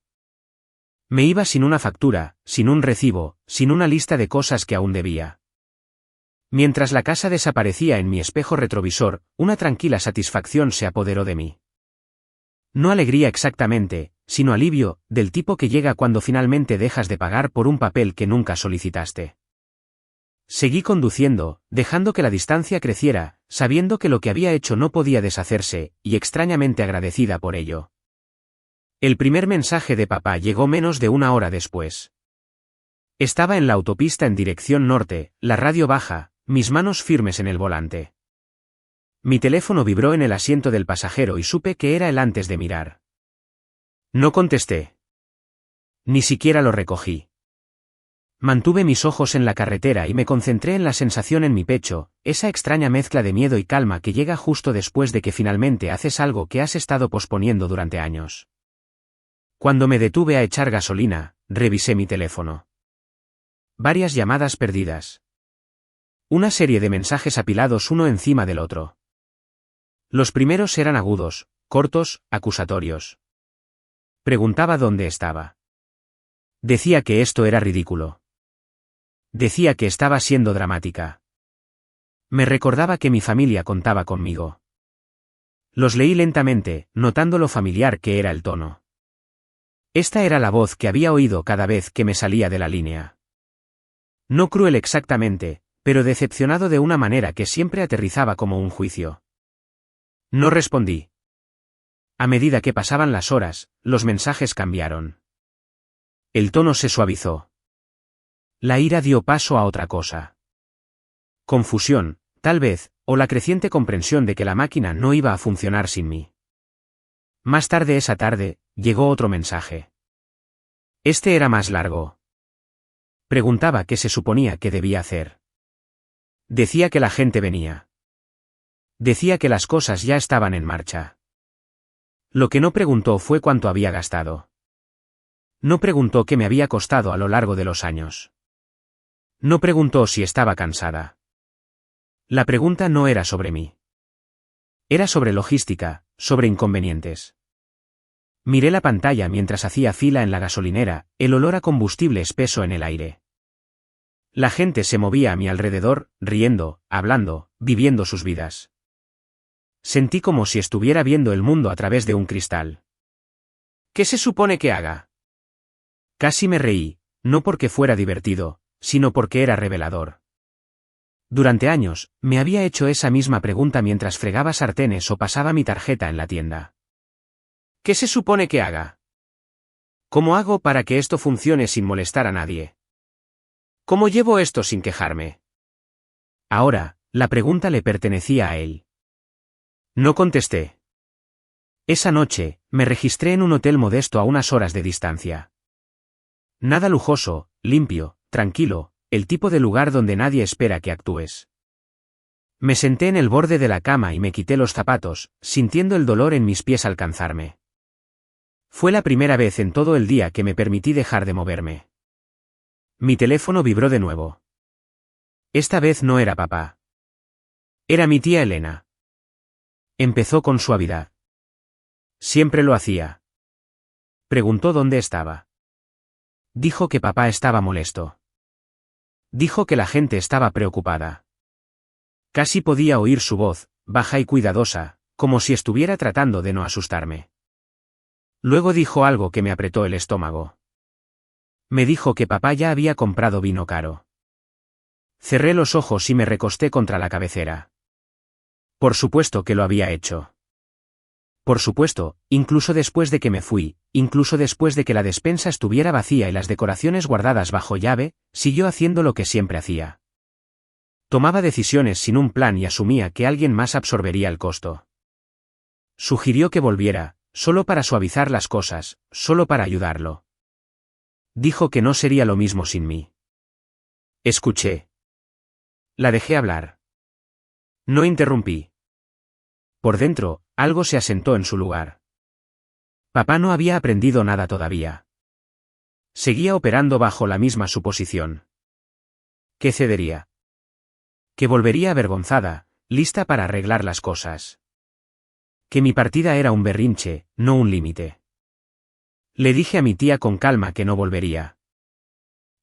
Me iba sin una factura, sin un recibo, sin una lista de cosas que aún debía. Mientras la casa desaparecía en mi espejo retrovisor, una tranquila satisfacción se apoderó de mí. No alegría exactamente, sino alivio, del tipo que llega cuando finalmente dejas de pagar por un papel que nunca solicitaste. Seguí conduciendo, dejando que la distancia creciera, sabiendo que lo que había hecho no podía deshacerse, y extrañamente agradecida por ello. El primer mensaje de papá llegó menos de una hora después. Estaba en la autopista en dirección norte, la radio baja, mis manos firmes en el volante. Mi teléfono vibró en el asiento del pasajero y supe que era él antes de mirar. No contesté. Ni siquiera lo recogí. Mantuve mis ojos en la carretera y me concentré en la sensación en mi pecho, esa extraña mezcla de miedo y calma que llega justo después de que finalmente haces algo que has estado posponiendo durante años. Cuando me detuve a echar gasolina, revisé mi teléfono. Varias llamadas perdidas. Una serie de mensajes apilados uno encima del otro. Los primeros eran agudos, cortos, acusatorios. Preguntaba dónde estaba. Decía que esto era ridículo. Decía que estaba siendo dramática. Me recordaba que mi familia contaba conmigo. Los leí lentamente, notando lo familiar que era el tono. Esta era la voz que había oído cada vez que me salía de la línea. No cruel exactamente, pero decepcionado de una manera que siempre aterrizaba como un juicio. No respondí. A medida que pasaban las horas, los mensajes cambiaron. El tono se suavizó. La ira dio paso a otra cosa. Confusión, tal vez, o la creciente comprensión de que la máquina no iba a funcionar sin mí. Más tarde esa tarde, llegó otro mensaje. Este era más largo. Preguntaba qué se suponía que debía hacer. Decía que la gente venía. Decía que las cosas ya estaban en marcha. Lo que no preguntó fue cuánto había gastado. No preguntó qué me había costado a lo largo de los años. No preguntó si estaba cansada. La pregunta no era sobre mí. Era sobre logística, sobre inconvenientes. Miré la pantalla mientras hacía fila en la gasolinera, el olor a combustible espeso en el aire. La gente se movía a mi alrededor, riendo, hablando, viviendo sus vidas. Sentí como si estuviera viendo el mundo a través de un cristal. ¿Qué se supone que haga? Casi me reí, no porque fuera divertido, sino porque era revelador. Durante años, me había hecho esa misma pregunta mientras fregaba sartenes o pasaba mi tarjeta en la tienda. ¿Qué se supone que haga? ¿Cómo hago para que esto funcione sin molestar a nadie? ¿Cómo llevo esto sin quejarme? Ahora, la pregunta le pertenecía a él. No contesté. Esa noche, me registré en un hotel modesto a unas horas de distancia. Nada lujoso, limpio, tranquilo, el tipo de lugar donde nadie espera que actúes. Me senté en el borde de la cama y me quité los zapatos, sintiendo el dolor en mis pies alcanzarme. Fue la primera vez en todo el día que me permití dejar de moverme. Mi teléfono vibró de nuevo. Esta vez no era papá. Era mi tía Elena. Empezó con suavidad. Siempre lo hacía. Preguntó dónde estaba. Dijo que papá estaba molesto. Dijo que la gente estaba preocupada. Casi podía oír su voz, baja y cuidadosa, como si estuviera tratando de no asustarme. Luego dijo algo que me apretó el estómago. Me dijo que papá ya había comprado vino caro. Cerré los ojos y me recosté contra la cabecera. Por supuesto que lo había hecho. Por supuesto, incluso después de que me fui, incluso después de que la despensa estuviera vacía y las decoraciones guardadas bajo llave, siguió haciendo lo que siempre hacía. Tomaba decisiones sin un plan y asumía que alguien más absorbería el costo. Sugirió que volviera, solo para suavizar las cosas, solo para ayudarlo. Dijo que no sería lo mismo sin mí. Escuché. La dejé hablar. No interrumpí. Por dentro, algo se asentó en su lugar. Papá no había aprendido nada todavía. Seguía operando bajo la misma suposición. ¿Qué cedería? Que volvería avergonzada, lista para arreglar las cosas. Que mi partida era un berrinche, no un límite. Le dije a mi tía con calma que no volvería.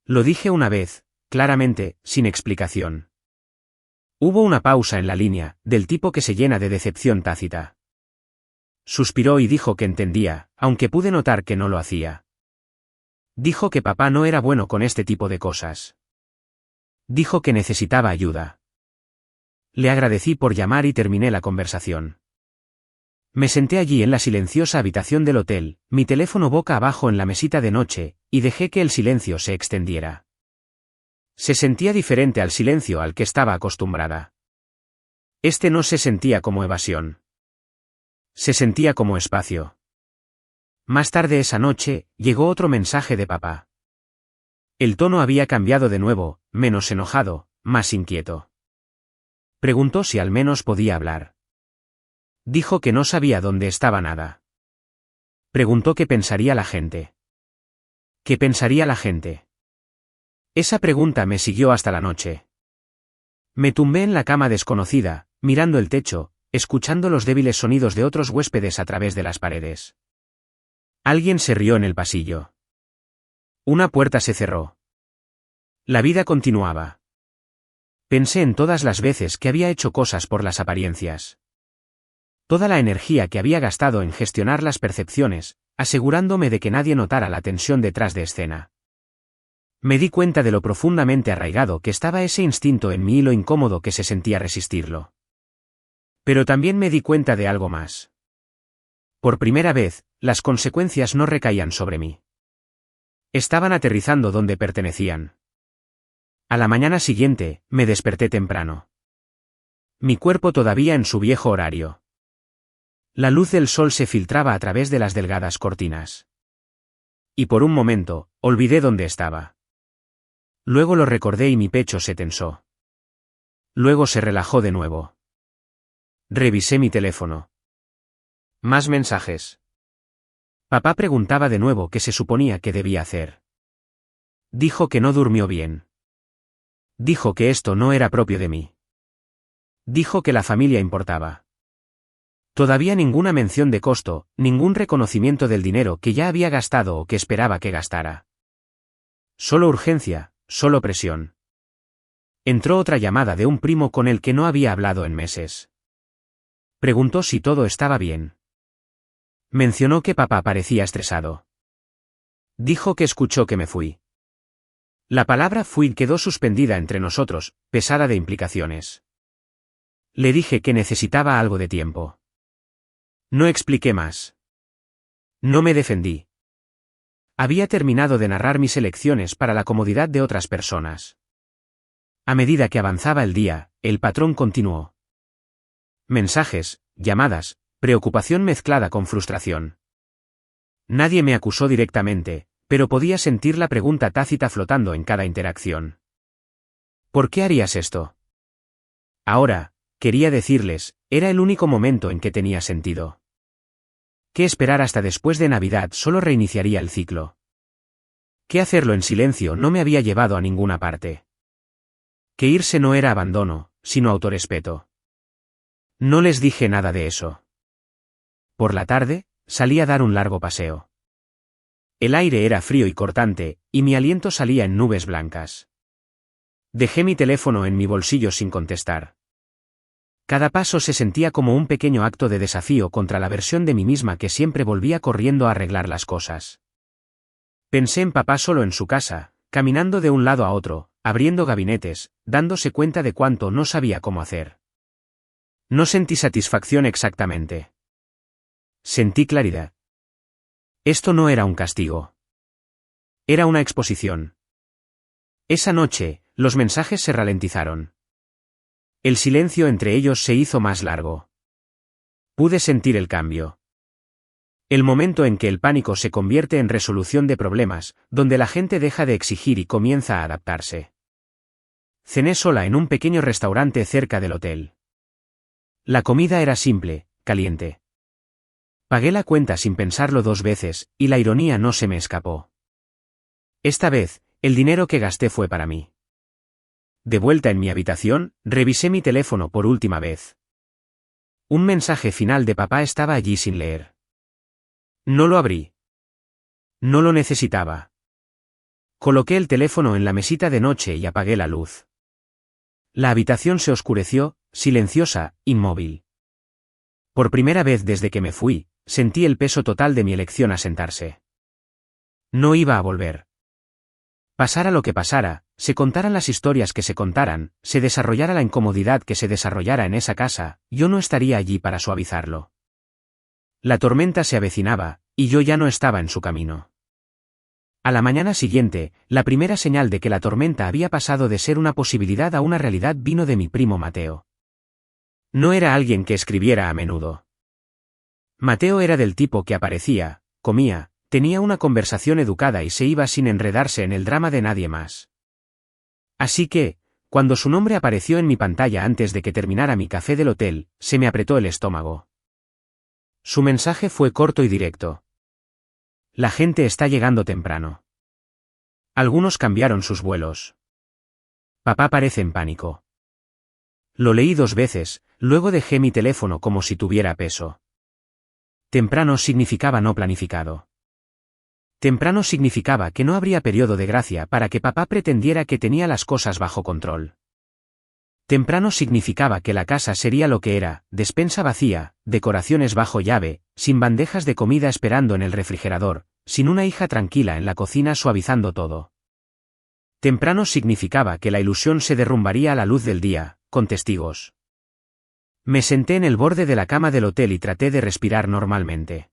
Lo dije una vez, claramente, sin explicación. Hubo una pausa en la línea, del tipo que se llena de decepción tácita. Suspiró y dijo que entendía, aunque pude notar que no lo hacía. Dijo que papá no era bueno con este tipo de cosas. Dijo que necesitaba ayuda. Le agradecí por llamar y terminé la conversación. Me senté allí en la silenciosa habitación del hotel, mi teléfono boca abajo en la mesita de noche, y dejé que el silencio se extendiera. Se sentía diferente al silencio al que estaba acostumbrada. Este no se sentía como evasión. Se sentía como espacio. Más tarde esa noche, llegó otro mensaje de papá. El tono había cambiado de nuevo, menos enojado, más inquieto. Preguntó si al menos podía hablar. Dijo que no sabía dónde estaba nada. Preguntó qué pensaría la gente. ¿Qué pensaría la gente? Esa pregunta me siguió hasta la noche. Me tumbé en la cama desconocida, mirando el techo, escuchando los débiles sonidos de otros huéspedes a través de las paredes. Alguien se rió en el pasillo. Una puerta se cerró. La vida continuaba. Pensé en todas las veces que había hecho cosas por las apariencias. Toda la energía que había gastado en gestionar las percepciones, asegurándome de que nadie notara la tensión detrás de escena. Me di cuenta de lo profundamente arraigado que estaba ese instinto en mí y lo incómodo que se sentía resistirlo. Pero también me di cuenta de algo más. Por primera vez, las consecuencias no recaían sobre mí. Estaban aterrizando donde pertenecían. A la mañana siguiente, me desperté temprano. Mi cuerpo todavía en su viejo horario. La luz del sol se filtraba a través de las delgadas cortinas. Y por un momento, olvidé dónde estaba. Luego lo recordé y mi pecho se tensó. Luego se relajó de nuevo. Revisé mi teléfono. Más mensajes. Papá preguntaba de nuevo qué se suponía que debía hacer. Dijo que no durmió bien. Dijo que esto no era propio de mí. Dijo que la familia importaba. Todavía ninguna mención de costo, ningún reconocimiento del dinero que ya había gastado o que esperaba que gastara. Solo urgencia, solo presión. Entró otra llamada de un primo con el que no había hablado en meses. Preguntó si todo estaba bien. Mencionó que papá parecía estresado. Dijo que escuchó que me fui. La palabra fui quedó suspendida entre nosotros, pesada de implicaciones. Le dije que necesitaba algo de tiempo. No expliqué más. No me defendí. Había terminado de narrar mis elecciones para la comodidad de otras personas. A medida que avanzaba el día, el patrón continuó. Mensajes, llamadas, preocupación mezclada con frustración. Nadie me acusó directamente, pero podía sentir la pregunta tácita flotando en cada interacción. ¿Por qué harías esto? Ahora, quería decirles, era el único momento en que tenía sentido. ¿Qué esperar hasta después de Navidad solo reiniciaría el ciclo? ¿Qué hacerlo en silencio no me había llevado a ninguna parte? Que irse no era abandono, sino autorrespeto. No les dije nada de eso. Por la tarde, salí a dar un largo paseo. El aire era frío y cortante, y mi aliento salía en nubes blancas. Dejé mi teléfono en mi bolsillo sin contestar. Cada paso se sentía como un pequeño acto de desafío contra la versión de mí misma que siempre volvía corriendo a arreglar las cosas. Pensé en papá solo en su casa, caminando de un lado a otro, abriendo gabinetes, dándose cuenta de cuánto no sabía cómo hacer. No sentí satisfacción exactamente. Sentí claridad. Esto no era un castigo. Era una exposición. Esa noche, los mensajes se ralentizaron. El silencio entre ellos se hizo más largo. Pude sentir el cambio. El momento en que el pánico se convierte en resolución de problemas, donde la gente deja de exigir y comienza a adaptarse. Cené sola en un pequeño restaurante cerca del hotel. La comida era simple, caliente. Pagué la cuenta sin pensarlo 2 veces, y la ironía no se me escapó. Esta vez, el dinero que gasté fue para mí. De vuelta en mi habitación, revisé mi teléfono por última vez. Un mensaje final de papá estaba allí sin leer. No lo abrí. No lo necesitaba. Coloqué el teléfono en la mesita de noche y apagué la luz. La habitación se oscureció, silenciosa, inmóvil. Por primera vez desde que me fui, sentí el peso total de mi elección asentarse. No iba a volver. Pasara lo que pasara, se contaran las historias que se contaran, se desarrollara la incomodidad que se desarrollara en esa casa, yo no estaría allí para suavizarlo. La tormenta se avecinaba, y yo ya no estaba en su camino. A la mañana siguiente, la primera señal de que la tormenta había pasado de ser una posibilidad a una realidad vino de mi primo Mateo. No era alguien que escribiera a menudo. Mateo era del tipo que aparecía, comía, tenía una conversación educada y se iba sin enredarse en el drama de nadie más. Así que, cuando su nombre apareció en mi pantalla antes de que terminara mi café del hotel, se me apretó el estómago. Su mensaje fue corto y directo. La gente está llegando temprano. Algunos cambiaron sus vuelos. Papá parece en pánico. Lo leí 2 veces, luego dejé mi teléfono como si tuviera peso. Temprano significaba no planificado. Temprano significaba que no habría periodo de gracia para que papá pretendiera que tenía las cosas bajo control. Temprano significaba que la casa sería lo que era, despensa vacía, decoraciones bajo llave, sin bandejas de comida esperando en el refrigerador, sin una hija tranquila en la cocina suavizando todo. Temprano significaba que la ilusión se derrumbaría a la luz del día, con testigos. Me senté en el borde de la cama del hotel y traté de respirar normalmente.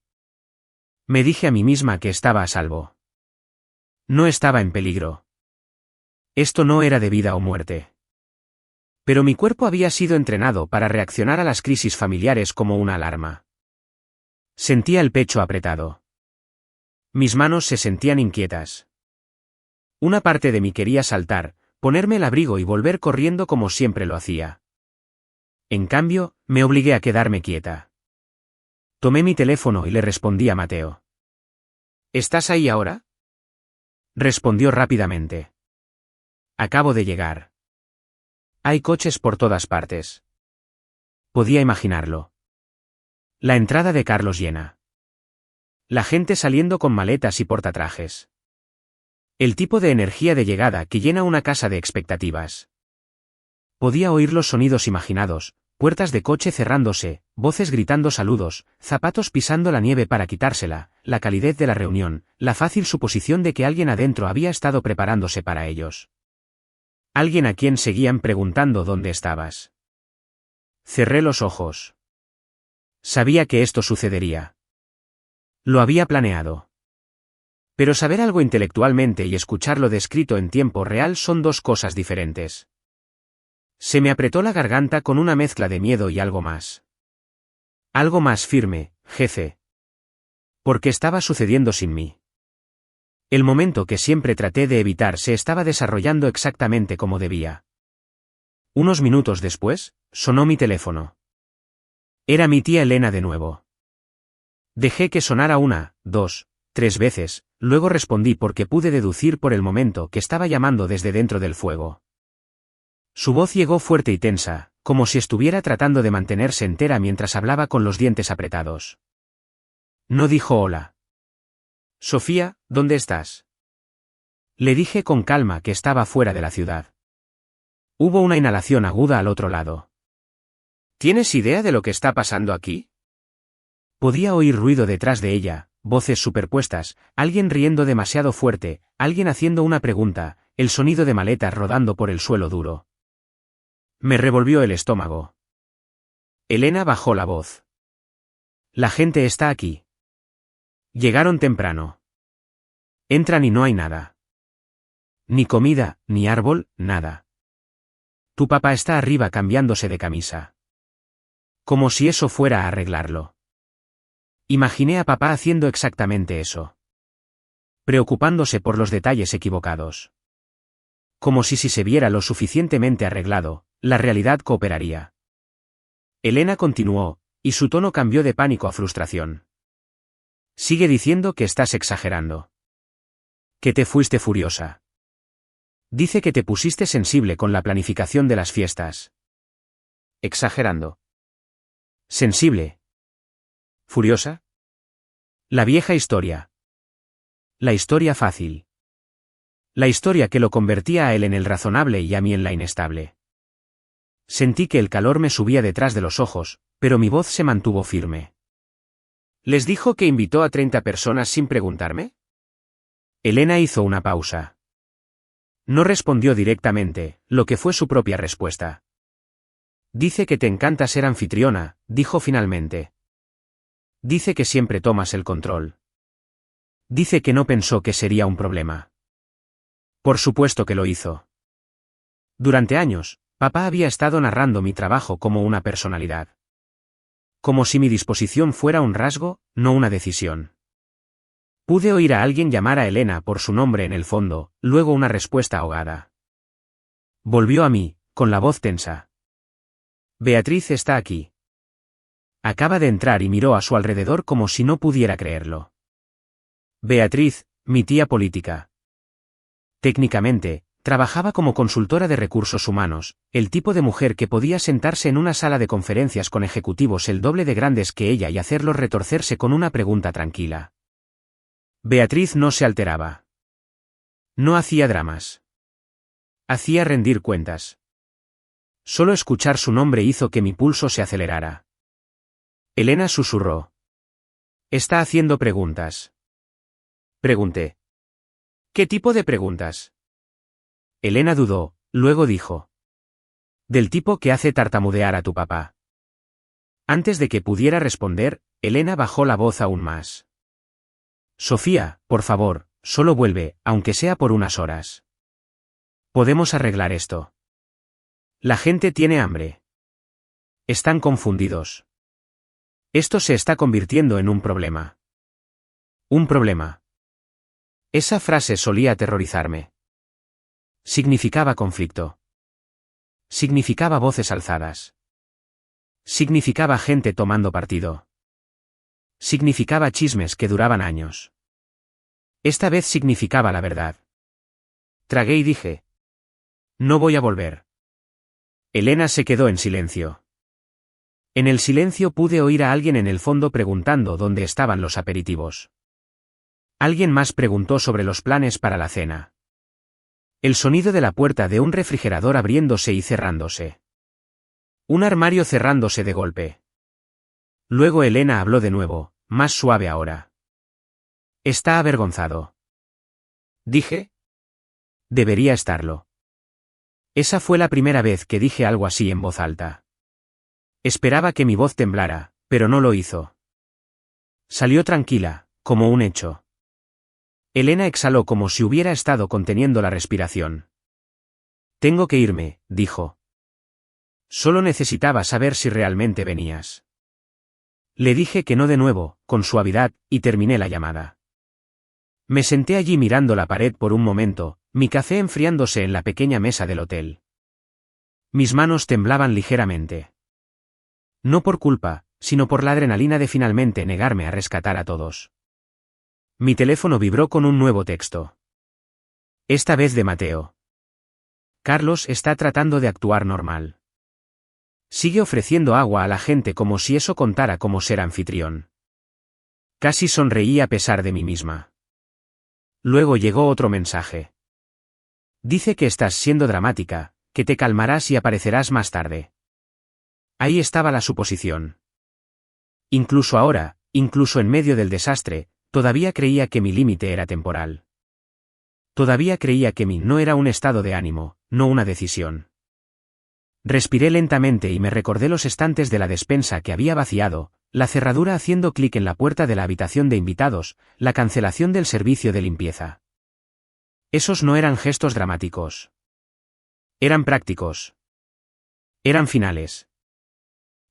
Me dije a mí misma que estaba a salvo. No estaba en peligro. Esto no era de vida o muerte. Pero mi cuerpo había sido entrenado para reaccionar a las crisis familiares como una alarma. Sentía el pecho apretado. Mis manos se sentían inquietas. Una parte de mí quería saltar, ponerme el abrigo y volver corriendo como siempre lo hacía. En cambio, me obligué a quedarme quieta. Tomé mi teléfono y le respondí a Mateo. ¿Estás ahí ahora? Respondió rápidamente. Acabo de llegar. Hay coches por todas partes. Podía imaginarlo. La entrada de Carlos llena. La gente saliendo con maletas y portatrajes. El tipo de energía de llegada que llena una casa de expectativas. Podía oír los sonidos imaginados, puertas de coche cerrándose, voces gritando saludos, zapatos pisando la nieve para quitársela, la calidez de la reunión, la fácil suposición de que alguien adentro había estado preparándose para ellos. Alguien a quien seguían preguntando dónde estabas. Cerré los ojos. Sabía que esto sucedería. Lo había planeado. Pero saber algo intelectualmente y escucharlo descrito en tiempo real son 2 cosas diferentes. Se me apretó la garganta con una mezcla de miedo y algo más. Algo más firme, jefe. Porque estaba sucediendo sin mí. El momento que siempre traté de evitar se estaba desarrollando exactamente como debía. Unos minutos después, sonó mi teléfono. Era mi tía Elena de nuevo. Dejé que sonara 1, 2, 3 veces, luego respondí porque pude deducir por el momento que estaba llamando desde dentro del fuego. Su voz llegó fuerte y tensa, como si estuviera tratando de mantenerse entera mientras hablaba con los dientes apretados. No dijo hola. Sofía, ¿dónde estás? Le dije con calma que estaba fuera de la ciudad. Hubo una inhalación aguda al otro lado. ¿Tienes idea de lo que está pasando aquí? Podía oír ruido detrás de ella, voces superpuestas, alguien riendo demasiado fuerte, alguien haciendo una pregunta, el sonido de maletas rodando por el suelo duro. Me revolvió el estómago. Elena bajó la voz. La gente está aquí. Llegaron temprano. Entran y no hay nada. Ni comida, ni árbol, nada. Tu papá está arriba cambiándose de camisa. Como si eso fuera a arreglarlo. Imaginé a papá haciendo exactamente eso. Preocupándose por los detalles equivocados. Como si se viera lo suficientemente arreglado, la realidad cooperaría. Elena continuó, y su tono cambió de pánico a frustración. Sigue diciendo que estás exagerando. Que te fuiste furiosa. Dice que te pusiste sensible con la planificación de las fiestas. Exagerando. Sensible. ¿Furiosa? La vieja historia. La historia fácil. La historia que lo convertía a él en el razonable y a mí en la inestable. Sentí que el calor me subía detrás de los ojos, pero mi voz se mantuvo firme. ¿Les dijo que invitó a 30 personas sin preguntarme? Elena hizo una pausa. No respondió directamente, lo que fue su propia respuesta. Dice que te encanta ser anfitriona, dijo finalmente. Dice que siempre tomas el control. Dice que no pensó que sería un problema. Por supuesto que lo hizo. Durante años, papá había estado narrando mi trabajo como una personalidad. Como si mi disposición fuera un rasgo, no una decisión. Pude oír a alguien llamar a Elena por su nombre en el fondo, luego una respuesta ahogada. Volvió a mí, con la voz tensa. Beatriz está aquí. Acaba de entrar y miró a su alrededor como si no pudiera creerlo. Beatriz, mi tía política. Técnicamente, trabajaba como consultora de recursos humanos, el tipo de mujer que podía sentarse en una sala de conferencias con ejecutivos el doble de grandes que ella y hacerlos retorcerse con una pregunta tranquila. Beatriz no se alteraba. No hacía dramas. Hacía rendir cuentas. Solo escuchar su nombre hizo que mi pulso se acelerara. Elena susurró. Está haciendo preguntas. Pregunté. ¿Qué tipo de preguntas? Elena dudó, luego dijo. Del tipo que hace tartamudear a tu papá. Antes de que pudiera responder, Elena bajó la voz aún más. Sofía, por favor, solo vuelve, aunque sea por unas horas. Podemos arreglar esto. La gente tiene hambre. Están confundidos. Esto se está convirtiendo en un problema. Un problema. Esa frase solía aterrorizarme. Significaba conflicto. Significaba voces alzadas. Significaba gente tomando partido. Significaba chismes que duraban años. Esta vez significaba la verdad. Tragué y dije. No voy a volver. Elena se quedó en silencio. En el silencio pude oír a alguien en el fondo preguntando dónde estaban los aperitivos. Alguien más preguntó sobre los planes para la cena. El sonido de la puerta de un refrigerador abriéndose y cerrándose. Un armario cerrándose de golpe. Luego Elena habló de nuevo, más suave ahora. Está avergonzado. Dije. Debería estarlo. Esa fue la primera vez que dije algo así en voz alta. Esperaba que mi voz temblara, pero no lo hizo. Salió tranquila, como un hecho. Elena exhaló como si hubiera estado conteniendo la respiración. Tengo que irme, dijo. Solo necesitaba saber si realmente venías. Le dije que no de nuevo, con suavidad, y terminé la llamada. Me senté allí mirando la pared por un momento, mi café enfriándose en la pequeña mesa del hotel. Mis manos temblaban ligeramente. No por culpa, sino por la adrenalina de finalmente negarme a rescatar a todos. Mi teléfono vibró con un nuevo texto. Esta vez de Mateo. Carlos está tratando de actuar normal. Sigue ofreciendo agua a la gente como si eso contara como ser anfitrión. Casi sonreí a pesar de mí misma. Luego llegó otro mensaje. Dice que estás siendo dramática, que te calmarás y aparecerás más tarde. Ahí estaba la suposición. Incluso ahora, incluso en medio del desastre, todavía creía que mi límite era temporal. Todavía creía que mi no era un estado de ánimo, no una decisión. Respiré lentamente y me recordé los estantes de la despensa que había vaciado, la cerradura haciendo clic en la puerta de la habitación de invitados, la cancelación del servicio de limpieza. Esos no eran gestos dramáticos. Eran prácticos. Eran finales.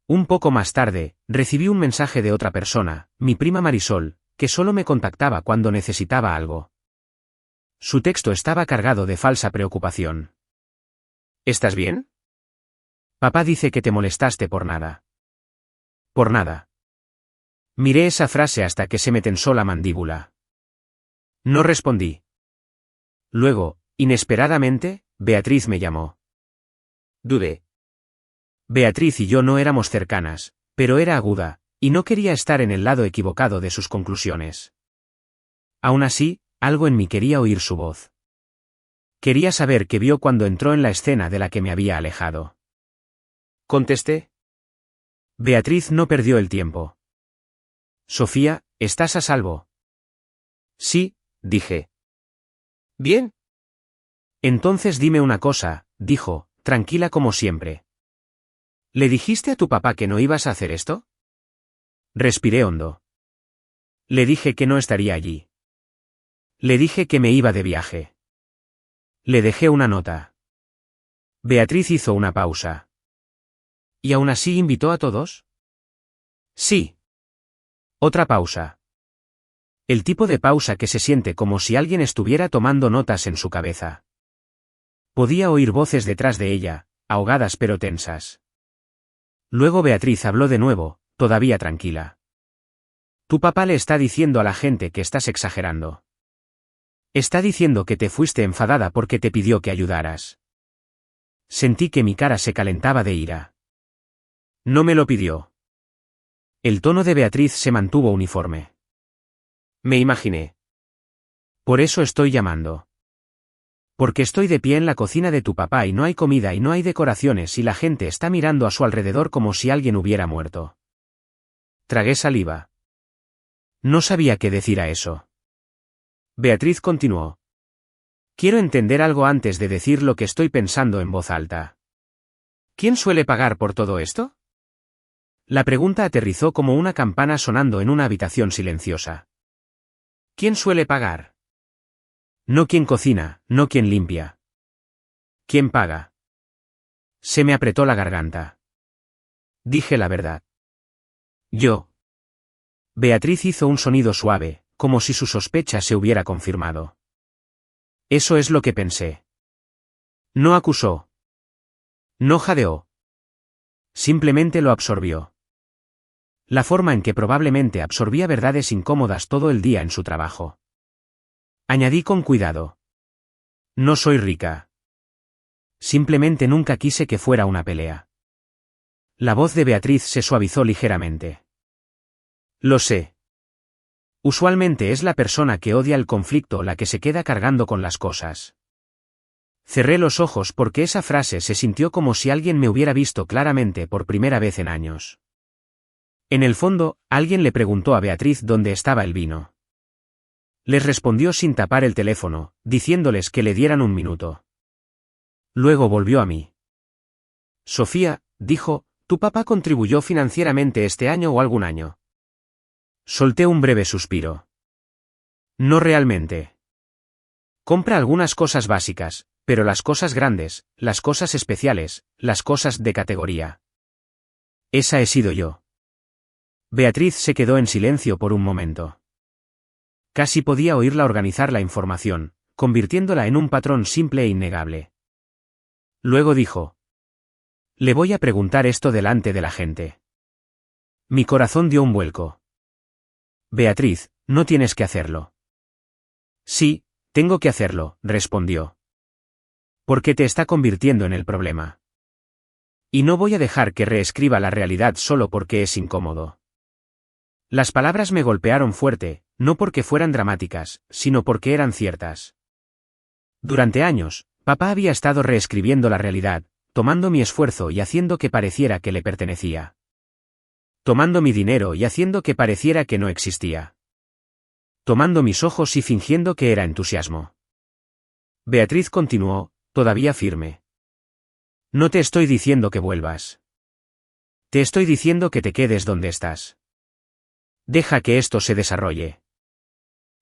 Un poco más tarde, recibí un mensaje de otra persona, mi prima Marisol, que solo me contactaba cuando necesitaba algo. Su texto estaba cargado de falsa preocupación. ¿Estás bien? Papá dice que te molestaste por nada. Por nada. Miré esa frase hasta que se me tensó la mandíbula. No respondí. Luego, inesperadamente, Beatriz me llamó. Dudé. Beatriz y yo no éramos cercanas, pero era aguda, y no quería estar en el lado equivocado de sus conclusiones. Aún así, algo en mí quería oír su voz. Quería saber qué vio cuando entró en la escena de la que me había alejado. Contesté. Beatriz no perdió el tiempo. Sofía, ¿estás a salvo? Sí, dije. Bien. Entonces dime una cosa, dijo, tranquila como siempre. ¿Le dijiste a tu papá que no ibas a hacer esto? Respiré hondo. Le dije que no estaría allí. Le dije que me iba de viaje. Le dejé una nota. Beatriz hizo una pausa. ¿Y aún así invitó a todos? Sí. Otra pausa. El tipo de pausa que se siente como si alguien estuviera tomando notas en su cabeza. Podía oír voces detrás de ella, ahogadas pero tensas. Luego Beatriz habló de nuevo, todavía tranquila. Tu papá le está diciendo a la gente que estás exagerando. Está diciendo que te fuiste enfadada porque te pidió que ayudaras. Sentí que mi cara se calentaba de ira. No me lo pidió. El tono de Beatriz se mantuvo uniforme. Me imaginé. Por eso estoy llamando. Porque estoy de pie en la cocina de tu papá y no hay comida y no hay decoraciones y la gente está mirando a su alrededor como si alguien hubiera muerto. Tragué saliva. No sabía qué decir a eso. Beatriz continuó. Quiero entender algo antes de decir lo que estoy pensando en voz alta. ¿Quién suele pagar por todo esto? La pregunta aterrizó como una campana sonando en una habitación silenciosa. ¿Quién suele pagar? No quien cocina, no quien limpia. ¿Quién paga? Se me apretó la garganta. Dije la verdad. Yo. Beatriz hizo un sonido suave, como si su sospecha se hubiera confirmado. Eso es lo que pensé. No acusó. No jadeó. Simplemente lo absorbió. La forma en que probablemente absorbía verdades incómodas todo el día en su trabajo. Añadí con cuidado. No soy rica. Simplemente nunca quise que fuera una pelea. La voz de Beatriz se suavizó ligeramente. Lo sé. Usualmente es la persona que odia el conflicto la que se queda cargando con las cosas. Cerré los ojos porque esa frase se sintió como si alguien me hubiera visto claramente por primera vez en años. En el fondo, alguien le preguntó a Beatriz dónde estaba el vino. Les respondió sin tapar el teléfono, diciéndoles que le dieran un minuto. Luego volvió a mí. Sofía, dijo, ¿tu papá contribuyó financieramente este año o algún año? Solté un breve suspiro. No realmente. Compra algunas cosas básicas, pero las cosas grandes, las cosas especiales, las cosas de categoría. Esa he sido yo. Beatriz se quedó en silencio por un momento. Casi podía oírla organizar la información, convirtiéndola en un patrón simple e innegable. Luego dijo. Le voy a preguntar esto delante de la gente. Mi corazón dio un vuelco. Beatriz, no tienes que hacerlo. Sí, tengo que hacerlo, respondió. Porque te está convirtiendo en el problema. Y no voy a dejar que reescriba la realidad solo porque es incómodo. Las palabras me golpearon fuerte, no porque fueran dramáticas, sino porque eran ciertas. Durante años, papá había estado reescribiendo la realidad, tomando mi esfuerzo y haciendo que pareciera que le pertenecía. Tomando mi dinero y haciendo que pareciera que no existía. Tomando mis ojos y fingiendo que era entusiasmo. Beatriz continuó, todavía firme. No te estoy diciendo que vuelvas. Te estoy diciendo que te quedes donde estás. Deja que esto se desarrolle.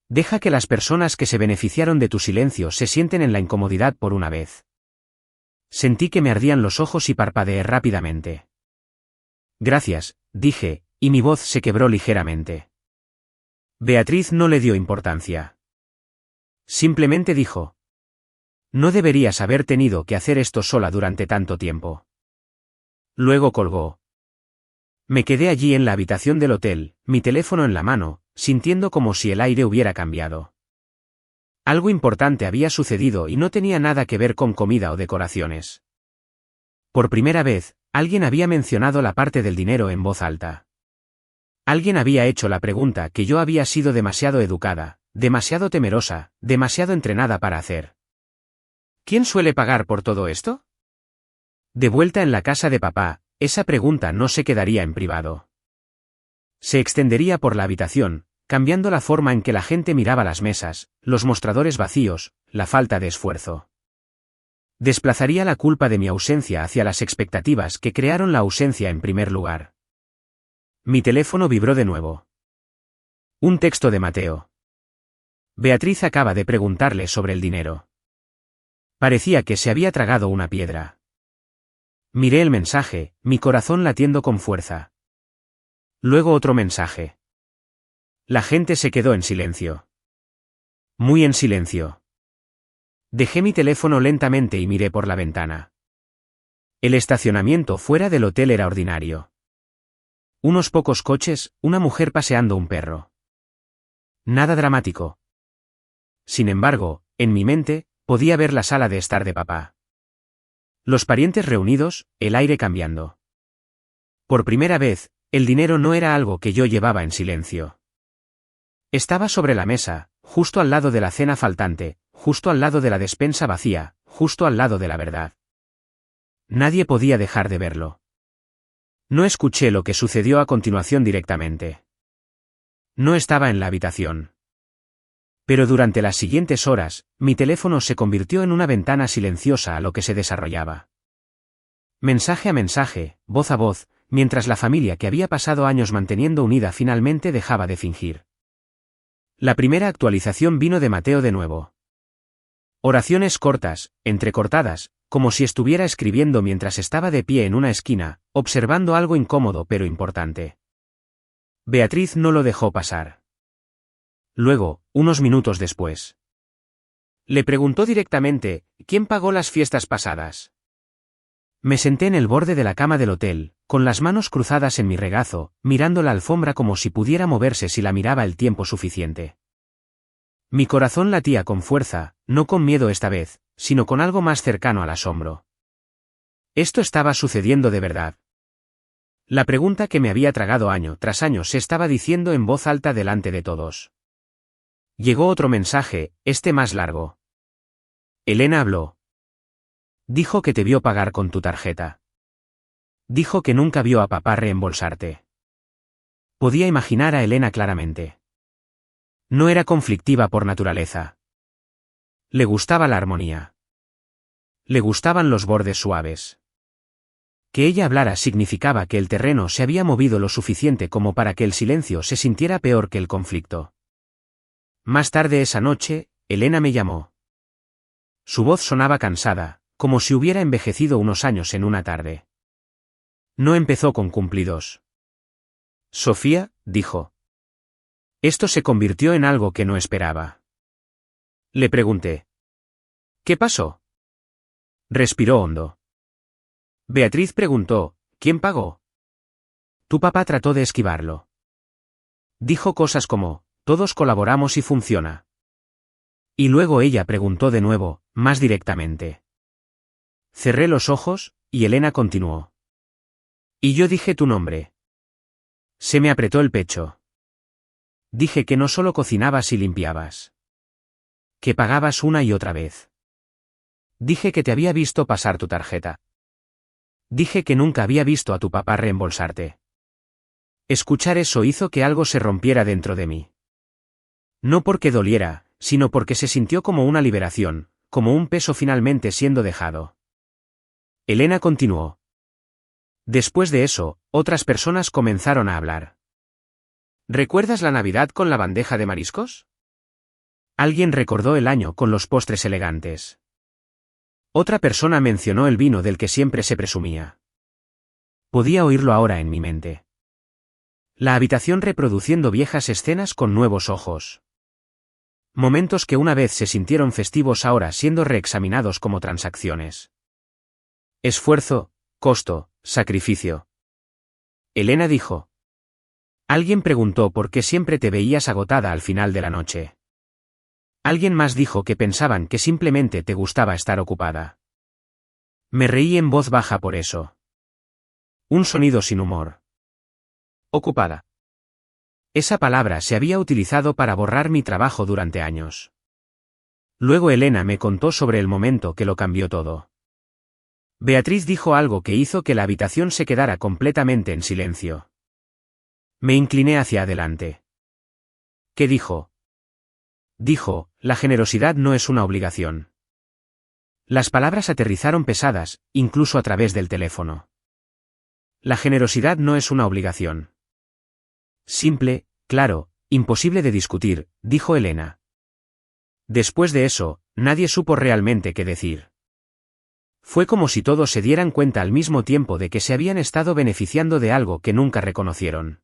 Deja que las personas que se beneficiaron de tu silencio se sienten en la incomodidad por una vez. Sentí que me ardían los ojos y parpadeé rápidamente. Gracias, dije, y mi voz se quebró ligeramente. Beatriz no le dio importancia. Simplemente dijo: no deberías haber tenido que hacer esto sola durante tanto tiempo. Luego colgó. Me quedé allí en la habitación del hotel, mi teléfono en la mano, sintiendo como si el aire hubiera cambiado. Algo importante había sucedido y no tenía nada que ver con comida o decoraciones. Por primera vez, alguien había mencionado la parte del dinero en voz alta. Alguien había hecho la pregunta que yo había sido demasiado educada, demasiado temerosa, demasiado entrenada para hacer. ¿Quién suele pagar por todo esto? De vuelta en la casa de papá, esa pregunta no se quedaría en privado. Se extendería por la habitación, cambiando la forma en que la gente miraba las mesas, los mostradores vacíos, la falta de esfuerzo. Desplazaría la culpa de mi ausencia hacia las expectativas que crearon la ausencia en primer lugar. Mi teléfono vibró de nuevo. Un texto de Mateo. Beatriz acaba de preguntarle sobre el dinero. Parecía que se había tragado una piedra. Miré el mensaje, mi corazón latiendo con fuerza. Luego otro mensaje. La gente se quedó en silencio. Muy en silencio. Dejé mi teléfono lentamente y miré por la ventana. El estacionamiento fuera del hotel era ordinario. Unos pocos coches, una mujer paseando un perro. Nada dramático. Sin embargo, en mi mente, podía ver la sala de estar de papá. Los parientes reunidos, el aire cambiando. Por primera vez, el dinero no era algo que yo llevaba en silencio. Estaba sobre la mesa, justo al lado de la cena faltante, justo al lado de la despensa vacía, justo al lado de la verdad. Nadie podía dejar de verlo. No escuché lo que sucedió a continuación directamente. No estaba en la habitación. Pero durante las siguientes horas, mi teléfono se convirtió en una ventana silenciosa a lo que se desarrollaba. Mensaje a mensaje, voz a voz, mientras la familia que había pasado años manteniendo unida finalmente dejaba de fingir. La primera actualización vino de Mateo de nuevo. Oraciones cortas, entrecortadas, como si estuviera escribiendo mientras estaba de pie en una esquina, observando algo incómodo pero importante. Beatriz no lo dejó pasar. Luego, unos minutos después. Le preguntó directamente, ¿quién pagó las fiestas pasadas? Me senté en el borde de la cama del hotel, con las manos cruzadas en mi regazo, mirando la alfombra como si pudiera moverse si la miraba el tiempo suficiente. Mi corazón latía con fuerza, no con miedo esta vez, sino con algo más cercano al asombro. Esto estaba sucediendo de verdad. La pregunta que me había tragado año tras año se estaba diciendo en voz alta delante de todos. Llegó otro mensaje, este más largo. Elena habló. Dijo que te vio pagar con tu tarjeta. Dijo que nunca vio a papá reembolsarte. Podía imaginar a Elena claramente. No era conflictiva por naturaleza. Le gustaba la armonía. Le gustaban los bordes suaves. Que ella hablara significaba que el terreno se había movido lo suficiente como para que el silencio se sintiera peor que el conflicto. Más tarde esa noche, Elena me llamó. Su voz sonaba cansada, como si hubiera envejecido unos años en una tarde. No empezó con cumplidos. Sofía, dijo. Esto se convirtió en algo que no esperaba. Le pregunté. ¿Qué pasó? Respiró hondo. Beatriz preguntó, ¿quién pagó? Tu papá trató de esquivarlo. Dijo cosas como, todos colaboramos y funciona. Y luego ella preguntó de nuevo, más directamente. Cerré los ojos, y Elena continuó. Y yo dije tu nombre. Se me apretó el pecho. Dije que no solo cocinabas y limpiabas. Que pagabas una y otra vez. Dije que te había visto pasar tu tarjeta. Dije que nunca había visto a tu papá reembolsarte. Escuchar eso hizo que algo se rompiera dentro de mí. No porque doliera, sino porque se sintió como una liberación, como un peso finalmente siendo dejado. Elena continuó. Después de eso, otras personas comenzaron a hablar. ¿Recuerdas la Navidad con la bandeja de mariscos? Alguien recordó el año con los postres elegantes. Otra persona mencionó el vino del que siempre se presumía. Podía oírlo ahora en mi mente. La habitación reproduciendo viejas escenas con nuevos ojos. Momentos que una vez se sintieron festivos ahora siendo reexaminados como transacciones. Esfuerzo, costo, sacrificio. Elena dijo. Alguien preguntó por qué siempre te veías agotada al final de la noche. Alguien más dijo que pensaban que simplemente te gustaba estar ocupada. Me reí en voz baja por eso. Un sonido sin humor. Ocupada. Esa palabra se había utilizado para borrar mi trabajo durante años. Luego Elena me contó sobre el momento que lo cambió todo. Beatriz dijo algo que hizo que la habitación se quedara completamente en silencio. Me incliné hacia adelante. ¿Qué dijo? Dijo, la generosidad no es una obligación. Las palabras aterrizaron pesadas, incluso a través del teléfono. La generosidad no es una obligación. Simple, claro, imposible de discutir, dijo Elena. Después de eso, nadie supo realmente qué decir. Fue como si todos se dieran cuenta al mismo tiempo de que se habían estado beneficiando de algo que nunca reconocieron.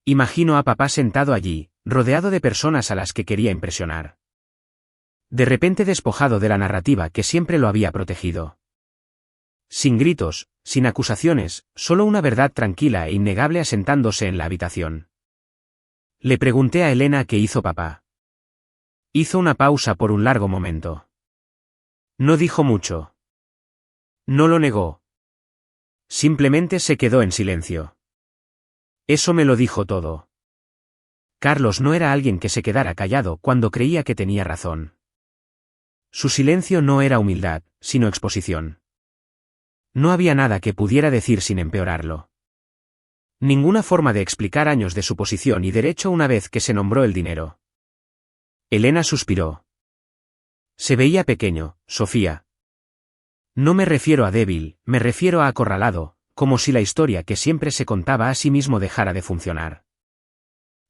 Imagino a papá sentado allí, rodeado de personas a las que quería impresionar. De repente despojado de la narrativa que siempre lo había protegido. Sin gritos, sin acusaciones, solo una verdad tranquila e innegable asentándose en la habitación. Le pregunté a Elena qué hizo papá. Hizo una pausa por un largo momento. No dijo mucho. No lo negó. Simplemente se quedó en silencio. Eso me lo dijo todo. Carlos no era alguien que se quedara callado cuando creía que tenía razón. Su silencio no era humildad, sino exposición. No había nada que pudiera decir sin empeorarlo. Ninguna forma de explicar años de su posición y derecho una vez que se nombró el dinero. Elena suspiró. Se veía pequeño, Sofía. No me refiero a débil, me refiero a acorralado, como si la historia que siempre se contaba a sí mismo dejara de funcionar.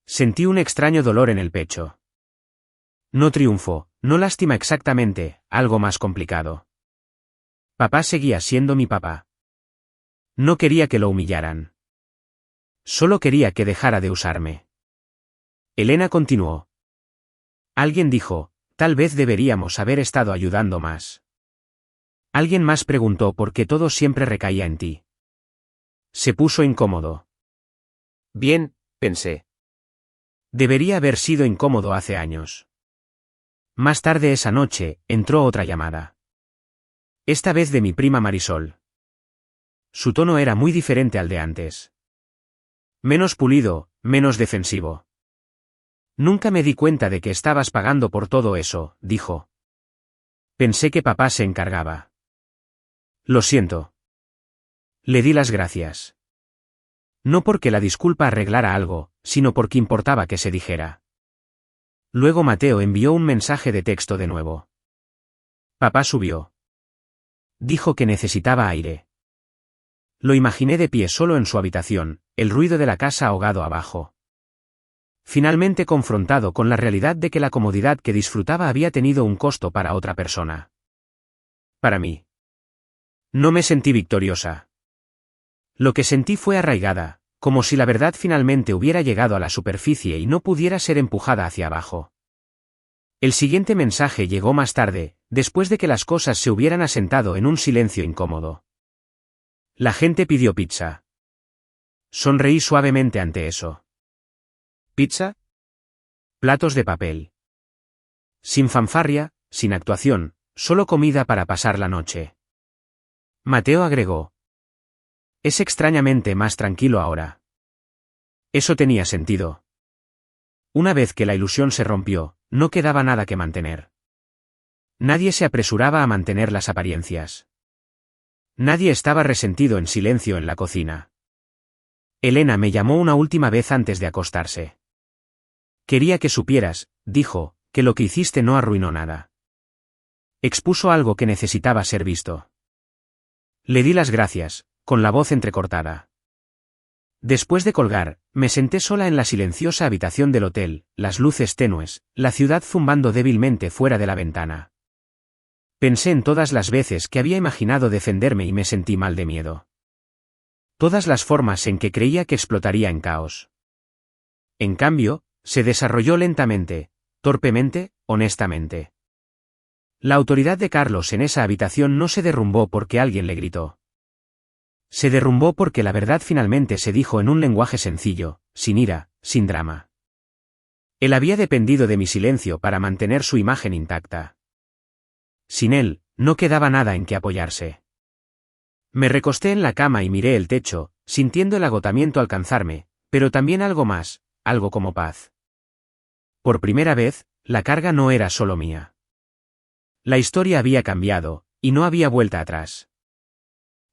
Sentí un extraño dolor en el pecho. No triunfo, no lástima exactamente, algo más complicado. Papá seguía siendo mi papá. No quería que lo humillaran. Solo quería que dejara de usarme. Elena continuó. Alguien dijo, tal vez deberíamos haber estado ayudando más. Alguien más preguntó por qué todo siempre recaía en ti. Se puso incómodo. Bien, pensé. Debería haber sido incómodo hace años. Más tarde esa noche, entró otra llamada. Esta vez de mi prima Marisol. Su tono era muy diferente al de antes. Menos pulido, menos defensivo. Nunca me di cuenta de que estabas pagando por todo eso, dijo. Pensé que papá se encargaba. Lo siento. Le di las gracias. No porque la disculpa arreglara algo, sino porque importaba que se dijera. Luego Mateo envió un mensaje de texto de nuevo. Papá subió. Dijo que necesitaba aire. Lo imaginé de pie solo en su habitación, el ruido de la casa ahogado abajo. Finalmente confrontado con la realidad de que la comodidad que disfrutaba había tenido un costo para otra persona. Para mí. No me sentí victoriosa. Lo que sentí fue arraigada, como si la verdad finalmente hubiera llegado a la superficie y no pudiera ser empujada hacia abajo. El siguiente mensaje llegó más tarde, después de que las cosas se hubieran asentado en un silencio incómodo. La gente pidió pizza. Sonreí suavemente ante eso. ¿Pizza? Platos de papel. Sin fanfarria, sin actuación, solo comida para pasar la noche. Mateo agregó. Es extrañamente más tranquilo ahora. Eso tenía sentido. Una vez que la ilusión se rompió, no quedaba nada que mantener. Nadie se apresuraba a mantener las apariencias. Nadie estaba resentido en silencio en la cocina. Elena me llamó una última vez antes de acostarse. Quería que supieras, dijo, que lo que hiciste no arruinó nada. Expuso algo que necesitaba ser visto. Le di las gracias, con la voz entrecortada. Después de colgar, me senté sola en la silenciosa habitación del hotel, las luces tenues, la ciudad zumbando débilmente fuera de la ventana. Pensé en todas las veces que había imaginado defenderme y me sentí mal de miedo. Todas las formas en que creía que explotaría en caos. En cambio, se desarrolló lentamente, torpemente, honestamente. La autoridad de Carlos en esa habitación no se derrumbó porque alguien le gritó. Se derrumbó porque la verdad finalmente se dijo en un lenguaje sencillo, sin ira, sin drama. Él había dependido de mi silencio para mantener su imagen intacta. Sin él, no quedaba nada en que apoyarse. Me recosté en la cama y miré el techo, sintiendo el agotamiento alcanzarme, pero también algo más, algo como paz. Por primera vez, la carga no era solo mía. La historia había cambiado, y no había vuelta atrás.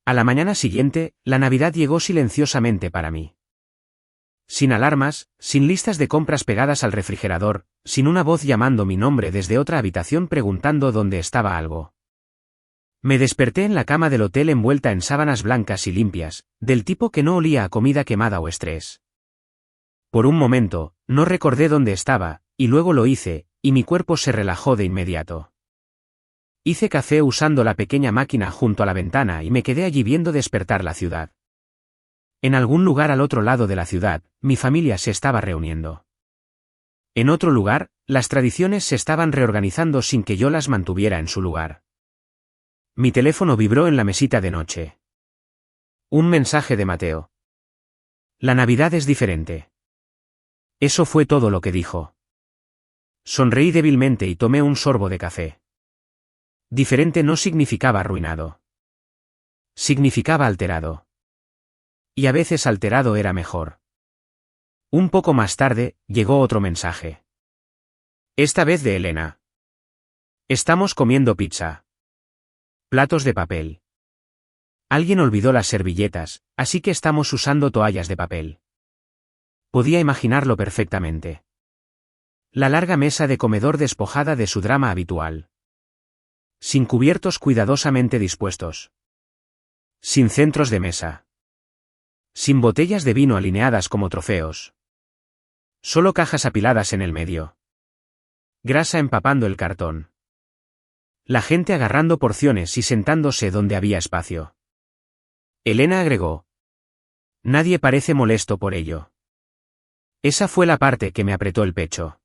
A la mañana siguiente, la Navidad llegó silenciosamente para mí. Sin alarmas, sin listas de compras pegadas al refrigerador, sin una voz llamando mi nombre desde otra habitación preguntando dónde estaba algo. Me desperté en la cama del hotel envuelta en sábanas blancas y limpias, del tipo que no olía a comida quemada o estrés. Por un momento, no recordé dónde estaba, y luego lo hice, y mi cuerpo se relajó de inmediato. Hice café usando la pequeña máquina junto a la ventana y me quedé allí viendo despertar la ciudad. En algún lugar al otro lado de la ciudad, mi familia se estaba reuniendo. En otro lugar, las tradiciones se estaban reorganizando sin que yo las mantuviera en su lugar. Mi teléfono vibró en la mesita de noche. Un mensaje de Mateo. La Navidad es diferente. Eso fue todo lo que dijo. Sonreí débilmente y tomé un sorbo de café. Diferente no significaba arruinado. Significaba alterado. Y a veces alterado era mejor. Un poco más tarde, llegó otro mensaje. Esta vez de Elena. Estamos comiendo pizza. Platos de papel. Alguien olvidó las servilletas, así que estamos usando toallas de papel. Podía imaginarlo perfectamente. La larga mesa de comedor despojada de su drama habitual. Sin cubiertos cuidadosamente dispuestos. Sin centros de mesa. Sin botellas de vino alineadas como trofeos. Solo cajas apiladas en el medio. Grasa empapando el cartón. La gente agarrando porciones y sentándose donde había espacio. Elena agregó. Nadie parece molesto por ello. Esa fue la parte que me apretó el pecho.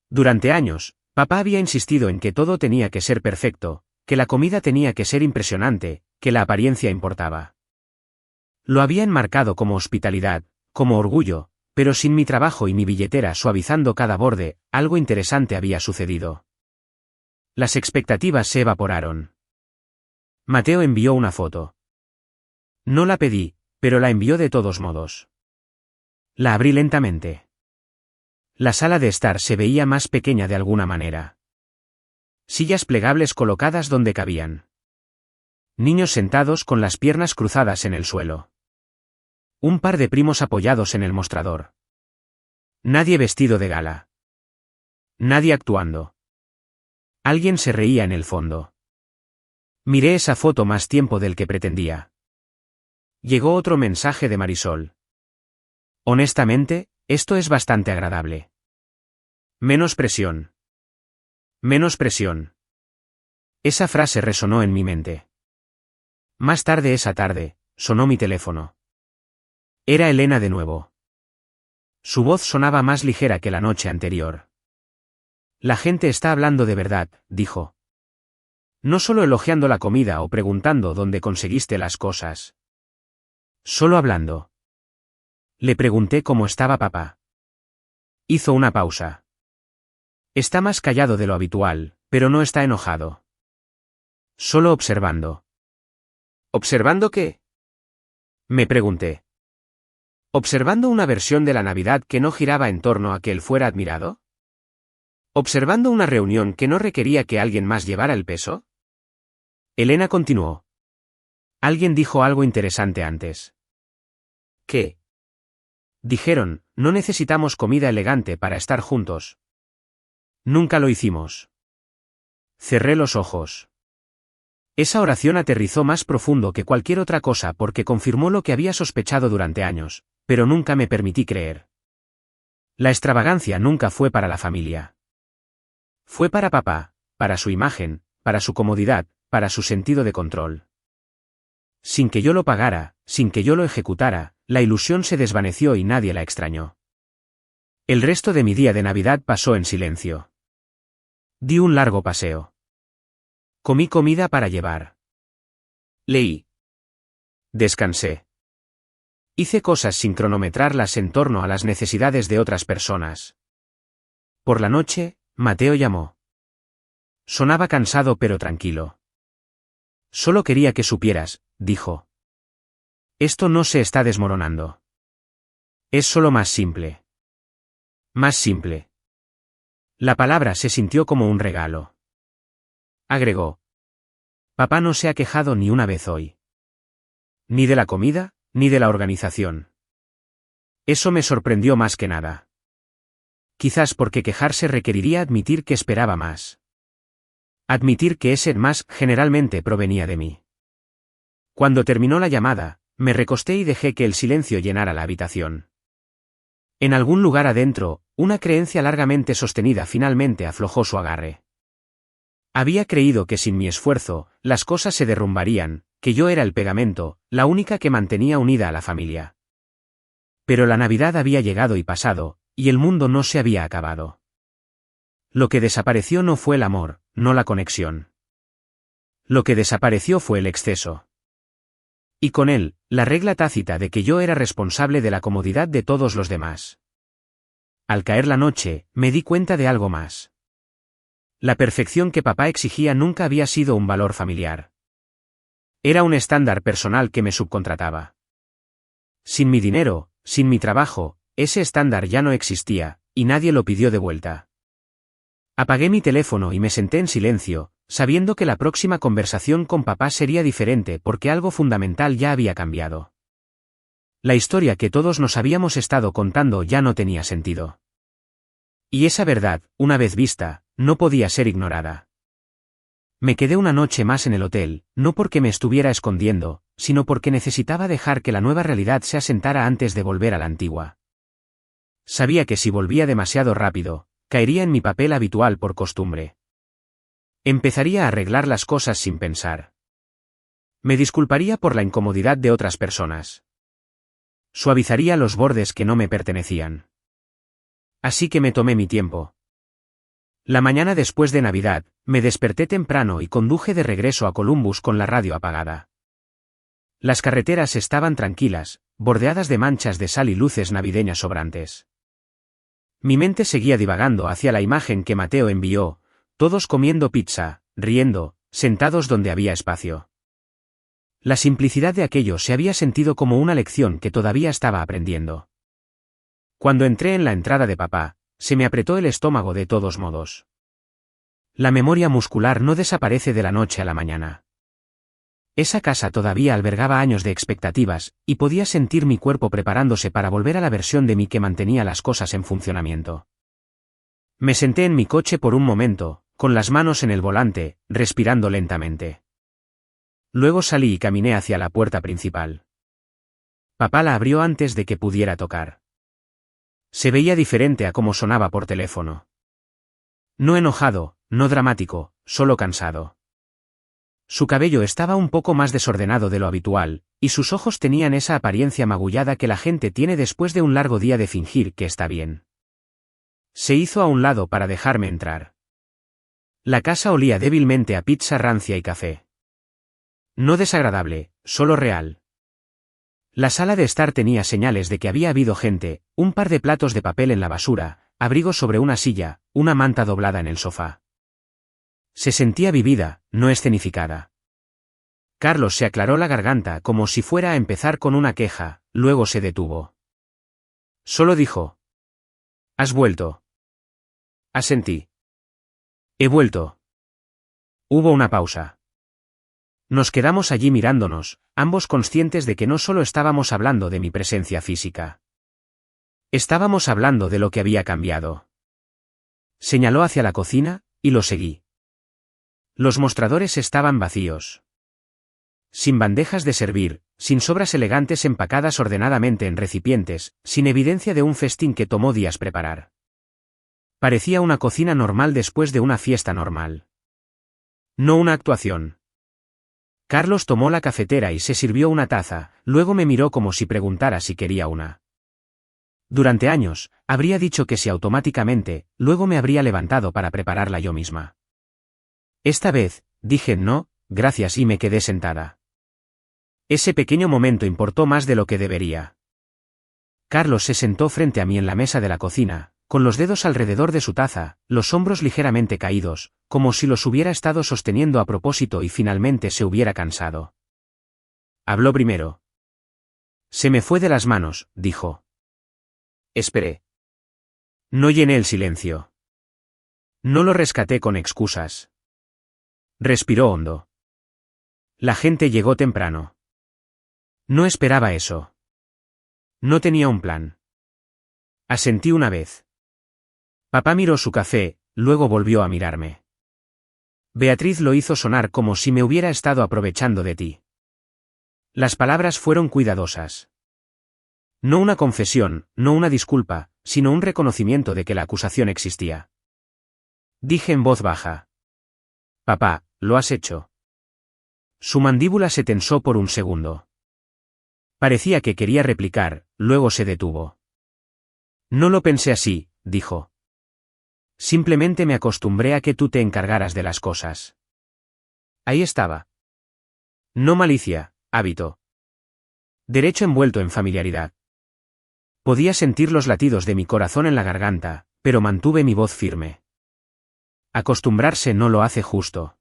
Durante años, papá había insistido en que todo tenía que ser perfecto, que la comida tenía que ser impresionante, que la apariencia importaba. Lo había enmarcado como hospitalidad, como orgullo, pero sin mi trabajo y mi billetera suavizando cada borde, algo interesante había sucedido. Las expectativas se evaporaron. Mateo envió una foto. No la pedí, pero la envió de todos modos. La abrí lentamente. La sala de estar se veía más pequeña de alguna manera. Sillas plegables colocadas donde cabían. Niños sentados con las piernas cruzadas en el suelo. Un par de primos apoyados en el mostrador. Nadie vestido de gala. Nadie actuando. Alguien se reía en el fondo. Miré esa foto más tiempo del que pretendía. Llegó otro mensaje de Marisol. Honestamente, esto es bastante agradable. Menos presión. Menos presión. Esa frase resonó en mi mente. Más tarde esa tarde, sonó mi teléfono. Era Elena de nuevo. Su voz sonaba más ligera que la noche anterior. La gente está hablando de verdad, dijo. No solo elogiando la comida o preguntando dónde conseguiste las cosas. Solo hablando. Le pregunté cómo estaba papá. Hizo una pausa. Está más callado de lo habitual, pero no está enojado. Solo observando. ¿Observando qué? Me pregunté. ¿Observando una versión de la Navidad que no giraba en torno a que él fuera admirado? ¿Observando una reunión que no requería que alguien más llevara el peso? Elena continuó. Alguien dijo algo interesante antes. ¿Qué? Dijeron, no necesitamos comida elegante para estar juntos. Nunca lo hicimos. Cerré los ojos. Esa oración aterrizó más profundo que cualquier otra cosa porque confirmó lo que había sospechado durante años, pero nunca me permití creer. La extravagancia nunca fue para la familia. Fue para papá, para su imagen, para su comodidad, para su sentido de control. Sin que yo lo pagara, sin que yo lo ejecutara, la ilusión se desvaneció y nadie la extrañó. El resto de mi día de Navidad pasó en silencio. Di un largo paseo. Comí comida para llevar. Leí. Descansé. Hice cosas sin cronometrarlas en torno a las necesidades de otras personas. Por la noche, Mateo llamó. Sonaba cansado pero tranquilo. Solo quería que supieras, dijo. Esto no se está desmoronando. Es solo más simple. Más simple. La palabra se sintió como un regalo. Agregó. Papá no se ha quejado ni una vez hoy. Ni de la comida, ni de la organización. Eso me sorprendió más que nada. Quizás porque quejarse requeriría admitir que esperaba más. Admitir que ese más generalmente provenía de mí. Cuando terminó la llamada, me recosté y dejé que el silencio llenara la habitación. En algún lugar adentro, una creencia largamente sostenida finalmente aflojó su agarre. Había creído que sin mi esfuerzo, las cosas se derrumbarían, que yo era el pegamento, la única que mantenía unida a la familia. Pero la Navidad había llegado y pasado, y el mundo no se había acabado. Lo que desapareció no fue el amor, no la conexión. Lo que desapareció fue el exceso. Y con él, la regla tácita de que yo era responsable de la comodidad de todos los demás. Al caer la noche, me di cuenta de algo más. La perfección que papá exigía nunca había sido un valor familiar. Era un estándar personal que me subcontrataba. Sin mi dinero, sin mi trabajo, ese estándar ya no existía, y nadie lo pidió de vuelta. Apagué mi teléfono y me senté en silencio, sabiendo que la próxima conversación con papá sería diferente porque algo fundamental ya había cambiado. La historia que todos nos habíamos estado contando ya no tenía sentido. Y esa verdad, una vez vista, no podía ser ignorada. Me quedé una noche más en el hotel, no porque me estuviera escondiendo, sino porque necesitaba dejar que la nueva realidad se asentara antes de volver a la antigua. Sabía que si volvía demasiado rápido, caería en mi papel habitual por costumbre. Empezaría a arreglar las cosas sin pensar. Me disculparía por la incomodidad de otras personas. Suavizaría los bordes que no me pertenecían. Así que me tomé mi tiempo. La mañana después de Navidad, me desperté temprano y conduje de regreso a Columbus con la radio apagada. Las carreteras estaban tranquilas, bordeadas de manchas de sal y luces navideñas sobrantes. Mi mente seguía divagando hacia la imagen que Mateo envió, todos comiendo pizza, riendo, sentados donde había espacio. La simplicidad de aquello se había sentido como una lección que todavía estaba aprendiendo. Cuando entré en la entrada de papá, se me apretó el estómago de todos modos. La memoria muscular no desaparece de la noche a la mañana. Esa casa todavía albergaba años de expectativas, y podía sentir mi cuerpo preparándose para volver a la versión de mí que mantenía las cosas en funcionamiento. Me senté en mi coche por un momento, con las manos en el volante, respirando lentamente. Luego salí y caminé hacia la puerta principal. Papá la abrió antes de que pudiera tocar. Se veía diferente a cómo sonaba por teléfono. No enojado, no dramático, solo cansado. Su cabello estaba un poco más desordenado de lo habitual, y sus ojos tenían esa apariencia magullada que la gente tiene después de un largo día de fingir que está bien. Se hizo a un lado para dejarme entrar. La casa olía débilmente a pizza rancia y café. No desagradable, solo real. La sala de estar tenía señales de que había habido gente, un par de platos de papel en la basura, abrigo sobre una silla, una manta doblada en el sofá. Se sentía vivida, no escenificada. Carlos se aclaró la garganta como si fuera a empezar con una queja, luego se detuvo. Solo dijo: ¿Has vuelto? Asentí. He vuelto. Hubo una pausa. Nos quedamos allí mirándonos, ambos conscientes de que no solo estábamos hablando de mi presencia física. Estábamos hablando de lo que había cambiado. Señaló hacia la cocina, y lo seguí. Los mostradores estaban vacíos. Sin bandejas de servir, sin sobras elegantes empacadas ordenadamente en recipientes, sin evidencia de un festín que tomó días preparar. Parecía una cocina normal después de una fiesta normal. No una actuación. Carlos tomó la cafetera y se sirvió una taza, luego me miró como si preguntara si quería una. Durante años, habría dicho que sí automáticamente, luego me habría levantado para prepararla yo misma. Esta vez, dije no, gracias y me quedé sentada. Ese pequeño momento importó más de lo que debería. Carlos se sentó frente a mí en la mesa de la cocina, con los dedos alrededor de su taza, los hombros ligeramente caídos, como si los hubiera estado sosteniendo a propósito y finalmente se hubiera cansado. Habló primero. Se me fue de las manos, dijo. Esperé. No llené el silencio. No lo rescaté con excusas. Respiró hondo. La gente llegó temprano. No esperaba eso. No tenía un plan. Asentí una vez. Papá miró su café, luego volvió a mirarme. Beatriz lo hizo sonar como si me hubiera estado aprovechando de ti. Las palabras fueron cuidadosas. No una confesión, no una disculpa, sino un reconocimiento de que la acusación existía. Dije en voz baja. Papá, lo has hecho. Su mandíbula se tensó por un segundo. Parecía que quería replicar, luego se detuvo. No lo pensé así, dijo. Simplemente me acostumbré a que tú te encargaras de las cosas. Ahí estaba. No malicia, hábito. Derecho envuelto en familiaridad. Podía sentir los latidos de mi corazón en la garganta, pero mantuve mi voz firme. Acostumbrarse no lo hace justo.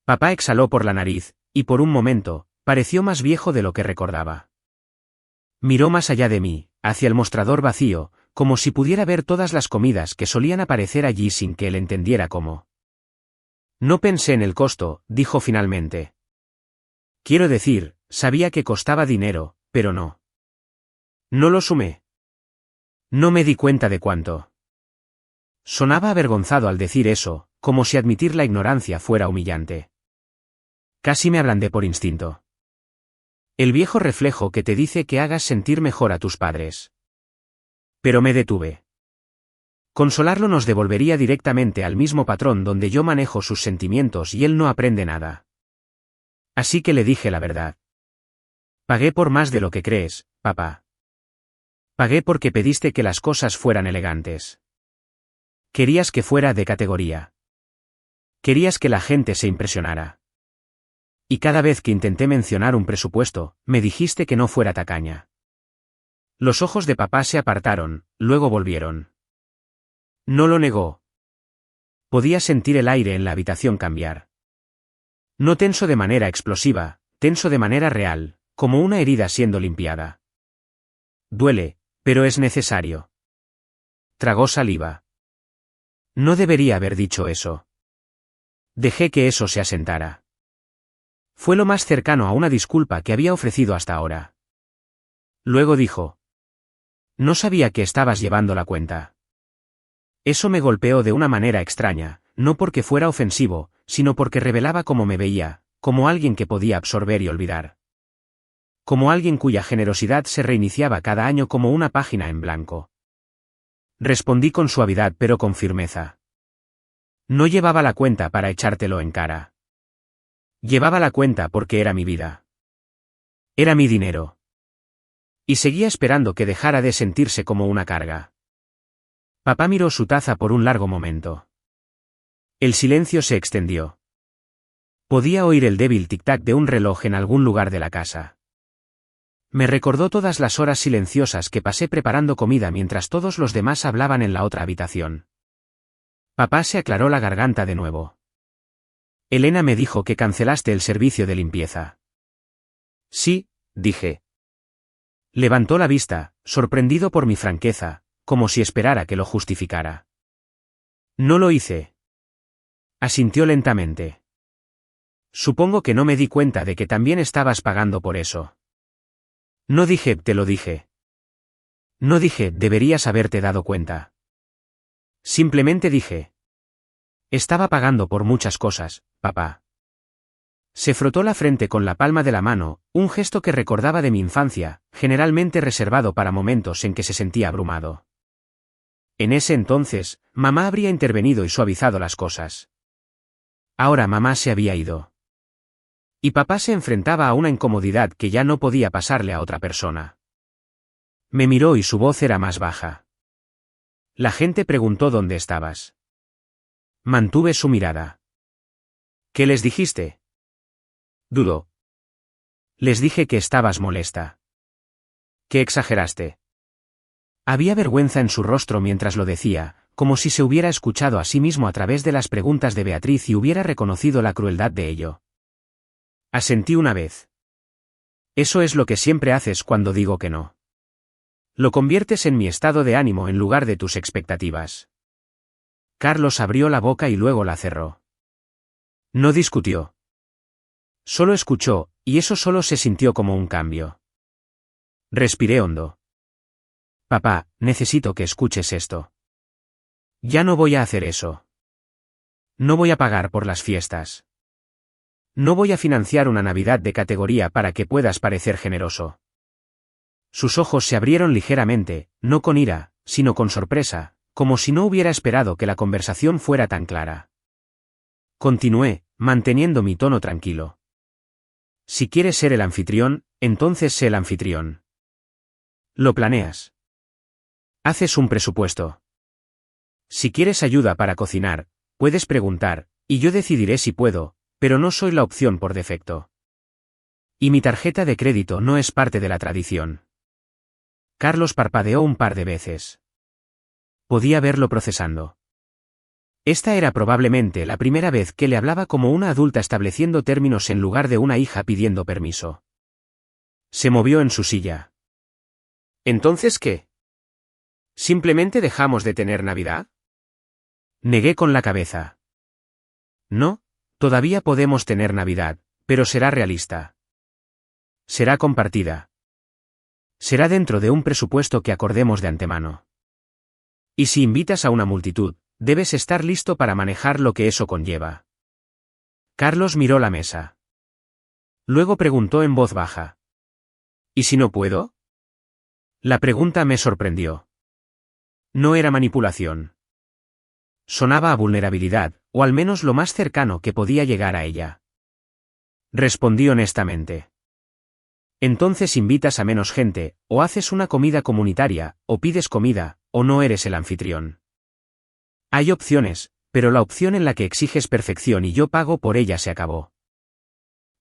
Papá exhaló por la nariz, y por un momento, pareció más viejo de lo que recordaba. Miró más allá de mí, hacia el mostrador vacío, como si pudiera ver todas las comidas que solían aparecer allí sin que él entendiera cómo. No pensé en el costo, dijo finalmente. Quiero decir, sabía que costaba dinero, pero no. No lo sumé. No me di cuenta de cuánto. Sonaba avergonzado al decir eso, como si admitir la ignorancia fuera humillante. Casi me ablandé por instinto. El viejo reflejo que te dice que hagas sentir mejor a tus padres. Pero me detuve. Consolarlo nos devolvería directamente al mismo patrón donde yo manejo sus sentimientos y él no aprende nada. Así que le dije la verdad. Pagué por más de lo que crees, papá. Pagué porque pediste que las cosas fueran elegantes. Querías que fuera de categoría. Querías que la gente se impresionara. Y cada vez que intenté mencionar un presupuesto, me dijiste que no fuera tacaña. Los ojos de papá se apartaron, luego volvieron. No lo negó. Podía sentir el aire en la habitación cambiar. No tenso de manera explosiva, tenso de manera real, como una herida siendo limpiada. Duele, pero es necesario. Tragó saliva. No debería haber dicho eso. Dejé que eso se asentara. Fue lo más cercano a una disculpa que había ofrecido hasta ahora. Luego dijo. No sabía que estabas llevando la cuenta. Eso me golpeó de una manera extraña, no porque fuera ofensivo, sino porque revelaba cómo me veía, como alguien que podía absorber y olvidar. Como alguien cuya generosidad se reiniciaba cada año como una página en blanco. Respondí con suavidad pero con firmeza. No llevaba la cuenta para echártelo en cara. Llevaba la cuenta porque era mi vida. Era mi dinero. Y seguía esperando que dejara de sentirse como una carga. Papá miró su taza por un largo momento. El silencio se extendió. Podía oír el débil tic-tac de un reloj en algún lugar de la casa. Me recordó todas las horas silenciosas que pasé preparando comida mientras todos los demás hablaban en la otra habitación. Papá se aclaró la garganta de nuevo. Elena me dijo que cancelaste el servicio de limpieza. Sí, dije. Levantó la vista, sorprendido por mi franqueza, como si esperara que lo justificara. No lo hice. Asintió lentamente. Supongo que no me di cuenta de que también estabas pagando por eso. No dije, te lo dije. No dije, deberías haberte dado cuenta. Simplemente dije. Estaba pagando por muchas cosas, papá. Se frotó la frente con la palma de la mano, un gesto que recordaba de mi infancia, generalmente reservado para momentos en que se sentía abrumado. En ese entonces, mamá habría intervenido y suavizado las cosas. Ahora mamá se había ido. Y papá se enfrentaba a una incomodidad que ya no podía pasarle a otra persona. Me miró y su voz era más baja. La gente preguntó dónde estabas. Mantuve su mirada. ¿Qué les dijiste? Dudó. Les dije que estabas molesta. ¿Qué exageraste? Había vergüenza en su rostro mientras lo decía, como si se hubiera escuchado a sí mismo a través de las preguntas de Beatriz y hubiera reconocido la crueldad de ello. Asentí una vez. Eso es lo que siempre haces cuando digo que no. Lo conviertes en mi estado de ánimo en lugar de tus expectativas. Carlos abrió la boca y luego la cerró. No discutió. Solo escuchó, y eso solo se sintió como un cambio. Respiré hondo. Papá, necesito que escuches esto. Ya no voy a hacer eso. No voy a pagar por las fiestas. No voy a financiar una Navidad de categoría para que puedas parecer generoso. Sus ojos se abrieron ligeramente, no con ira, sino con sorpresa, como si no hubiera esperado que la conversación fuera tan clara. Continué, manteniendo mi tono tranquilo. Si quieres ser el anfitrión, entonces sé el anfitrión. Lo planeas. Haces un presupuesto. Si quieres ayuda para cocinar, puedes preguntar, y yo decidiré si puedo, pero no soy la opción por defecto. Y mi tarjeta de crédito no es parte de la tradición. Carlos parpadeó un par de veces. Podía verlo procesando. Esta era probablemente la primera vez que le hablaba como una adulta estableciendo términos en lugar de una hija pidiendo permiso. Se movió en su silla. ¿Entonces qué? ¿Simplemente dejamos de tener Navidad? Negué con la cabeza. No, todavía podemos tener Navidad, pero será realista. Será compartida. Será dentro de un presupuesto que acordemos de antemano. Y si invitas a una multitud, debes estar listo para manejar lo que eso conlleva. Carlos miró la mesa. Luego preguntó en voz baja. ¿Y si no puedo? La pregunta me sorprendió. No era manipulación. Sonaba a vulnerabilidad, o al menos lo más cercano que podía llegar a ella. Respondí honestamente. Entonces invitas a menos gente, o haces una comida comunitaria, o pides comida, o no eres el anfitrión. Hay opciones, pero la opción en la que exiges perfección y yo pago por ella se acabó.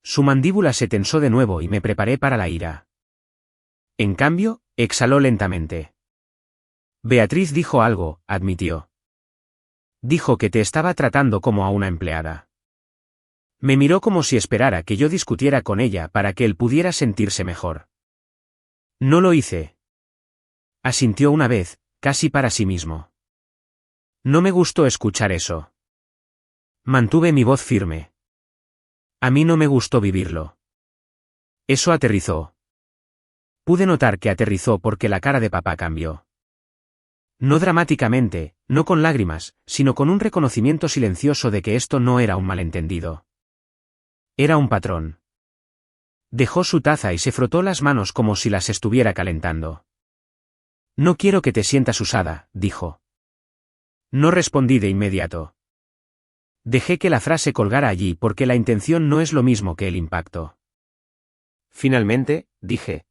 Su mandíbula se tensó de nuevo y me preparé para la ira. En cambio, exhaló lentamente. Beatriz dijo algo, admitió. Dijo que te estaba tratando como a una empleada. Me miró como si esperara que yo discutiera con ella para que él pudiera sentirse mejor. No lo hice. Asintió una vez, casi para sí mismo. No me gustó escuchar eso. Mantuve mi voz firme. A mí no me gustó vivirlo. Eso aterrizó. Pude notar que aterrizó porque la cara de papá cambió. No dramáticamente, no con lágrimas, sino con un reconocimiento silencioso de que esto no era un malentendido. Era un patrón. Dejó su taza y se frotó las manos como si las estuviera calentando. No quiero que te sientas usada, dijo. No respondí de inmediato. Dejé que la frase colgara allí porque la intención no es lo mismo que el impacto. Finalmente, dije.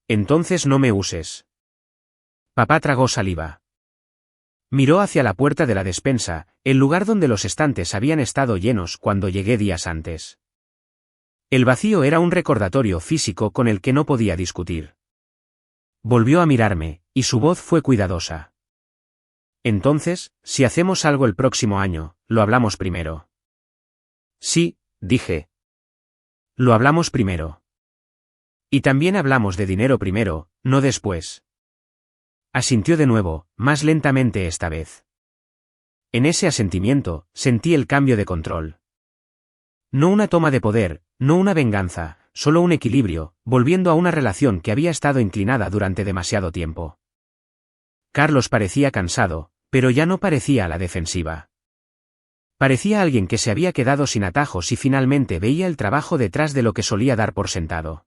Entonces no me uses. Papá tragó saliva. Miró hacia la puerta de la despensa, el lugar donde los estantes habían estado llenos cuando llegué días antes. El vacío era un recordatorio físico con el que no podía discutir. Volvió a mirarme, y su voz fue cuidadosa. Entonces, si hacemos algo el próximo año, lo hablamos primero. Sí, dije. Lo hablamos primero. Y también hablamos de dinero primero, no después. Asintió de nuevo, más lentamente esta vez. En ese asentimiento, sentí el cambio de control. No una toma de poder, no una venganza, solo un equilibrio, volviendo a una relación que había estado inclinada durante demasiado tiempo. Carlos parecía cansado, pero ya no parecía a la defensiva. Parecía alguien que se había quedado sin atajos y finalmente veía el trabajo detrás de lo que solía dar por sentado.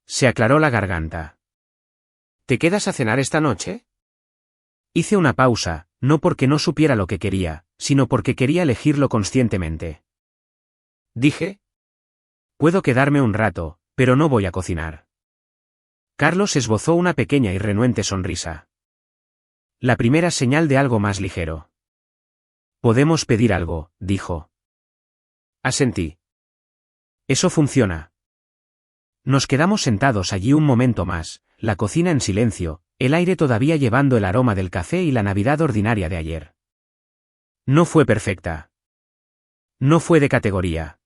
Se aclaró la garganta. ¿Te quedas a cenar esta noche? Hice una pausa, no porque no supiera lo que quería, sino porque quería elegirlo conscientemente. Dije. Puedo quedarme un rato, pero no voy a cocinar. Carlos esbozó una pequeña y renuente sonrisa. La primera señal de algo más ligero. Podemos pedir algo, dijo. Asentí. Eso funciona. Nos quedamos sentados allí un momento más, la cocina en silencio, el aire todavía llevando el aroma del café y la Navidad ordinaria de ayer. No fue perfecta. No fue de categoría.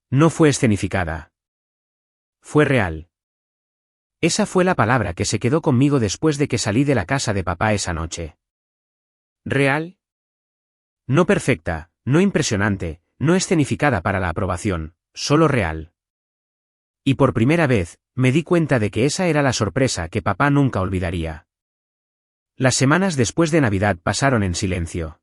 No fue escenificada. Fue real. Esa fue la palabra que se quedó conmigo después de que salí de la casa de papá esa noche. ¿Real? No perfecta, no impresionante, no escenificada para la aprobación, solo real. Y por primera vez, me di cuenta de que esa era la sorpresa que papá nunca olvidaría. Las semanas después de Navidad pasaron en silencio.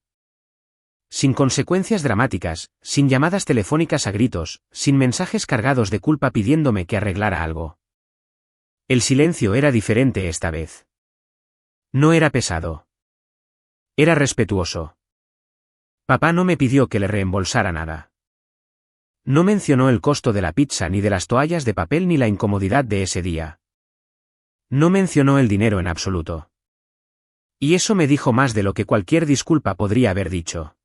Sin consecuencias dramáticas, sin llamadas telefónicas a gritos, sin mensajes cargados de culpa pidiéndome que arreglara algo. El silencio era diferente esta vez. No era pesado. Era respetuoso. Papá no me pidió que le reembolsara nada. No mencionó el costo de la pizza ni de las toallas de papel ni la incomodidad de ese día. No mencionó el dinero en absoluto. Y eso me dijo más de lo que cualquier disculpa podría haber dicho.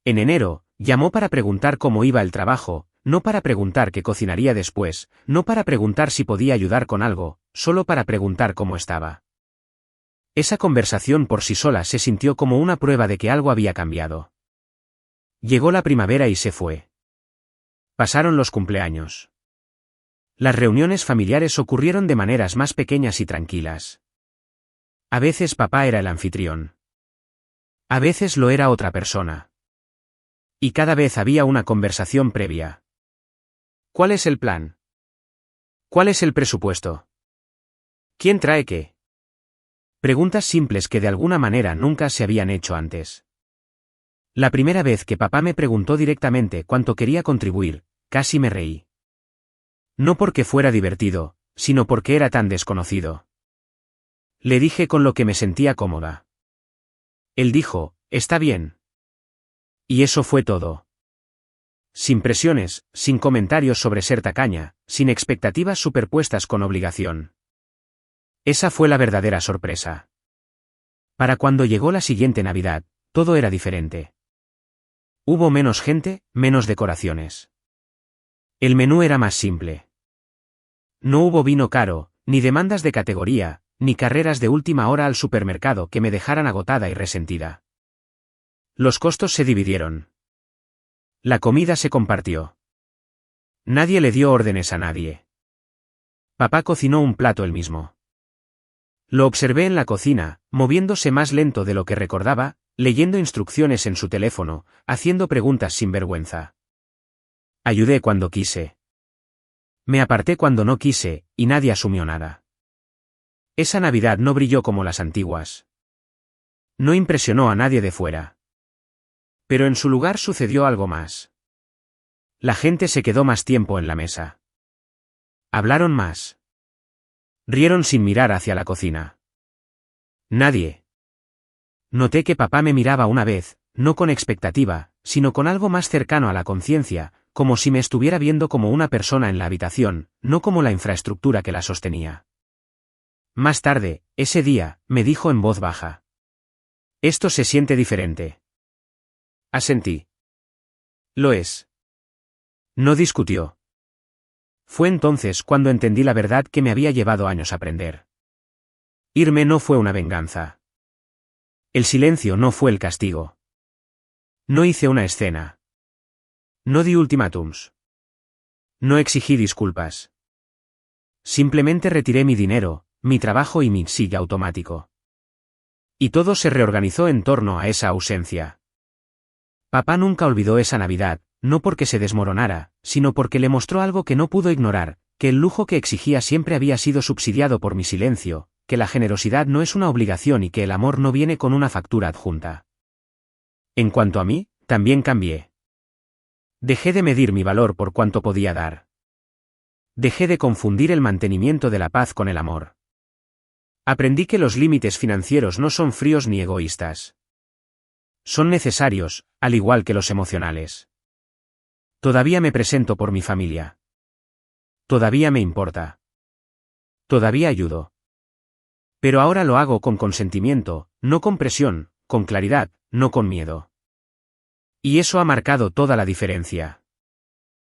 En enero, llamó para preguntar cómo iba el trabajo, no para preguntar qué cocinaría después, no para preguntar si podía ayudar con algo, solo para preguntar cómo estaba. Esa conversación por sí sola se sintió como una prueba de que algo había cambiado. Llegó la primavera y se fue. Pasaron los cumpleaños. Las reuniones familiares ocurrieron de maneras más pequeñas y tranquilas. A veces papá era el anfitrión. A veces lo era otra persona. Y cada vez había una conversación previa. ¿Cuál es el plan? ¿Cuál es el presupuesto? ¿Quién trae qué? Preguntas simples que de alguna manera nunca se habían hecho antes. La primera vez que papá me preguntó directamente cuánto quería contribuir, casi me reí. No porque fuera divertido, sino porque era tan desconocido. Le dije con lo que me sentía cómoda. Él dijo, está bien. Y eso fue todo. Sin presiones, sin comentarios sobre ser tacaña, sin expectativas superpuestas con obligación. Esa fue la verdadera sorpresa. Para cuando llegó la siguiente Navidad, todo era diferente. Hubo menos gente, menos decoraciones. El menú era más simple. No hubo vino caro, ni demandas de categoría, ni carreras de última hora al supermercado que me dejaran agotada y resentida. Los costos se dividieron. La comida se compartió. Nadie le dio órdenes a nadie. Papá cocinó un plato él mismo. Lo observé en la cocina, moviéndose más lento de lo que recordaba, leyendo instrucciones en su teléfono, haciendo preguntas sin vergüenza. Ayudé cuando quise. Me aparté cuando no quise, y nadie asumió nada. Esa Navidad no brilló como las antiguas. No impresionó a nadie de fuera. Pero en su lugar sucedió algo más. La gente se quedó más tiempo en la mesa. Hablaron más. Rieron sin mirar hacia la cocina. Nadie. Noté que papá me miraba una vez, no con expectativa, sino con algo más cercano a la conciencia, como si me estuviera viendo como una persona en la habitación, no como la infraestructura que la sostenía. Más tarde, ese día, me dijo en voz baja. Esto se siente diferente. Asentí. Lo es. No discutió. Fue entonces cuando entendí la verdad que me había llevado años a aprender. Irme no fue una venganza. El silencio no fue el castigo. No hice una escena. No di ultimátums. No exigí disculpas. Simplemente retiré mi dinero, mi trabajo y mi silla automático. Y todo se reorganizó en torno a esa ausencia. Papá nunca olvidó esa Navidad, no porque se desmoronara, sino porque le mostró algo que no pudo ignorar, que el lujo que exigía siempre había sido subsidiado por mi silencio, que la generosidad no es una obligación y que el amor no viene con una factura adjunta. En cuanto a mí, también cambié. Dejé de medir mi valor por cuánto podía dar. Dejé de confundir el mantenimiento de la paz con el amor. Aprendí que los límites financieros no son fríos ni egoístas. Son necesarios, al igual que los emocionales. Todavía me presento por mi familia. Todavía me importa. Todavía ayudo. Pero ahora lo hago con consentimiento, no con presión, con claridad, no con miedo. Y eso ha marcado toda la diferencia.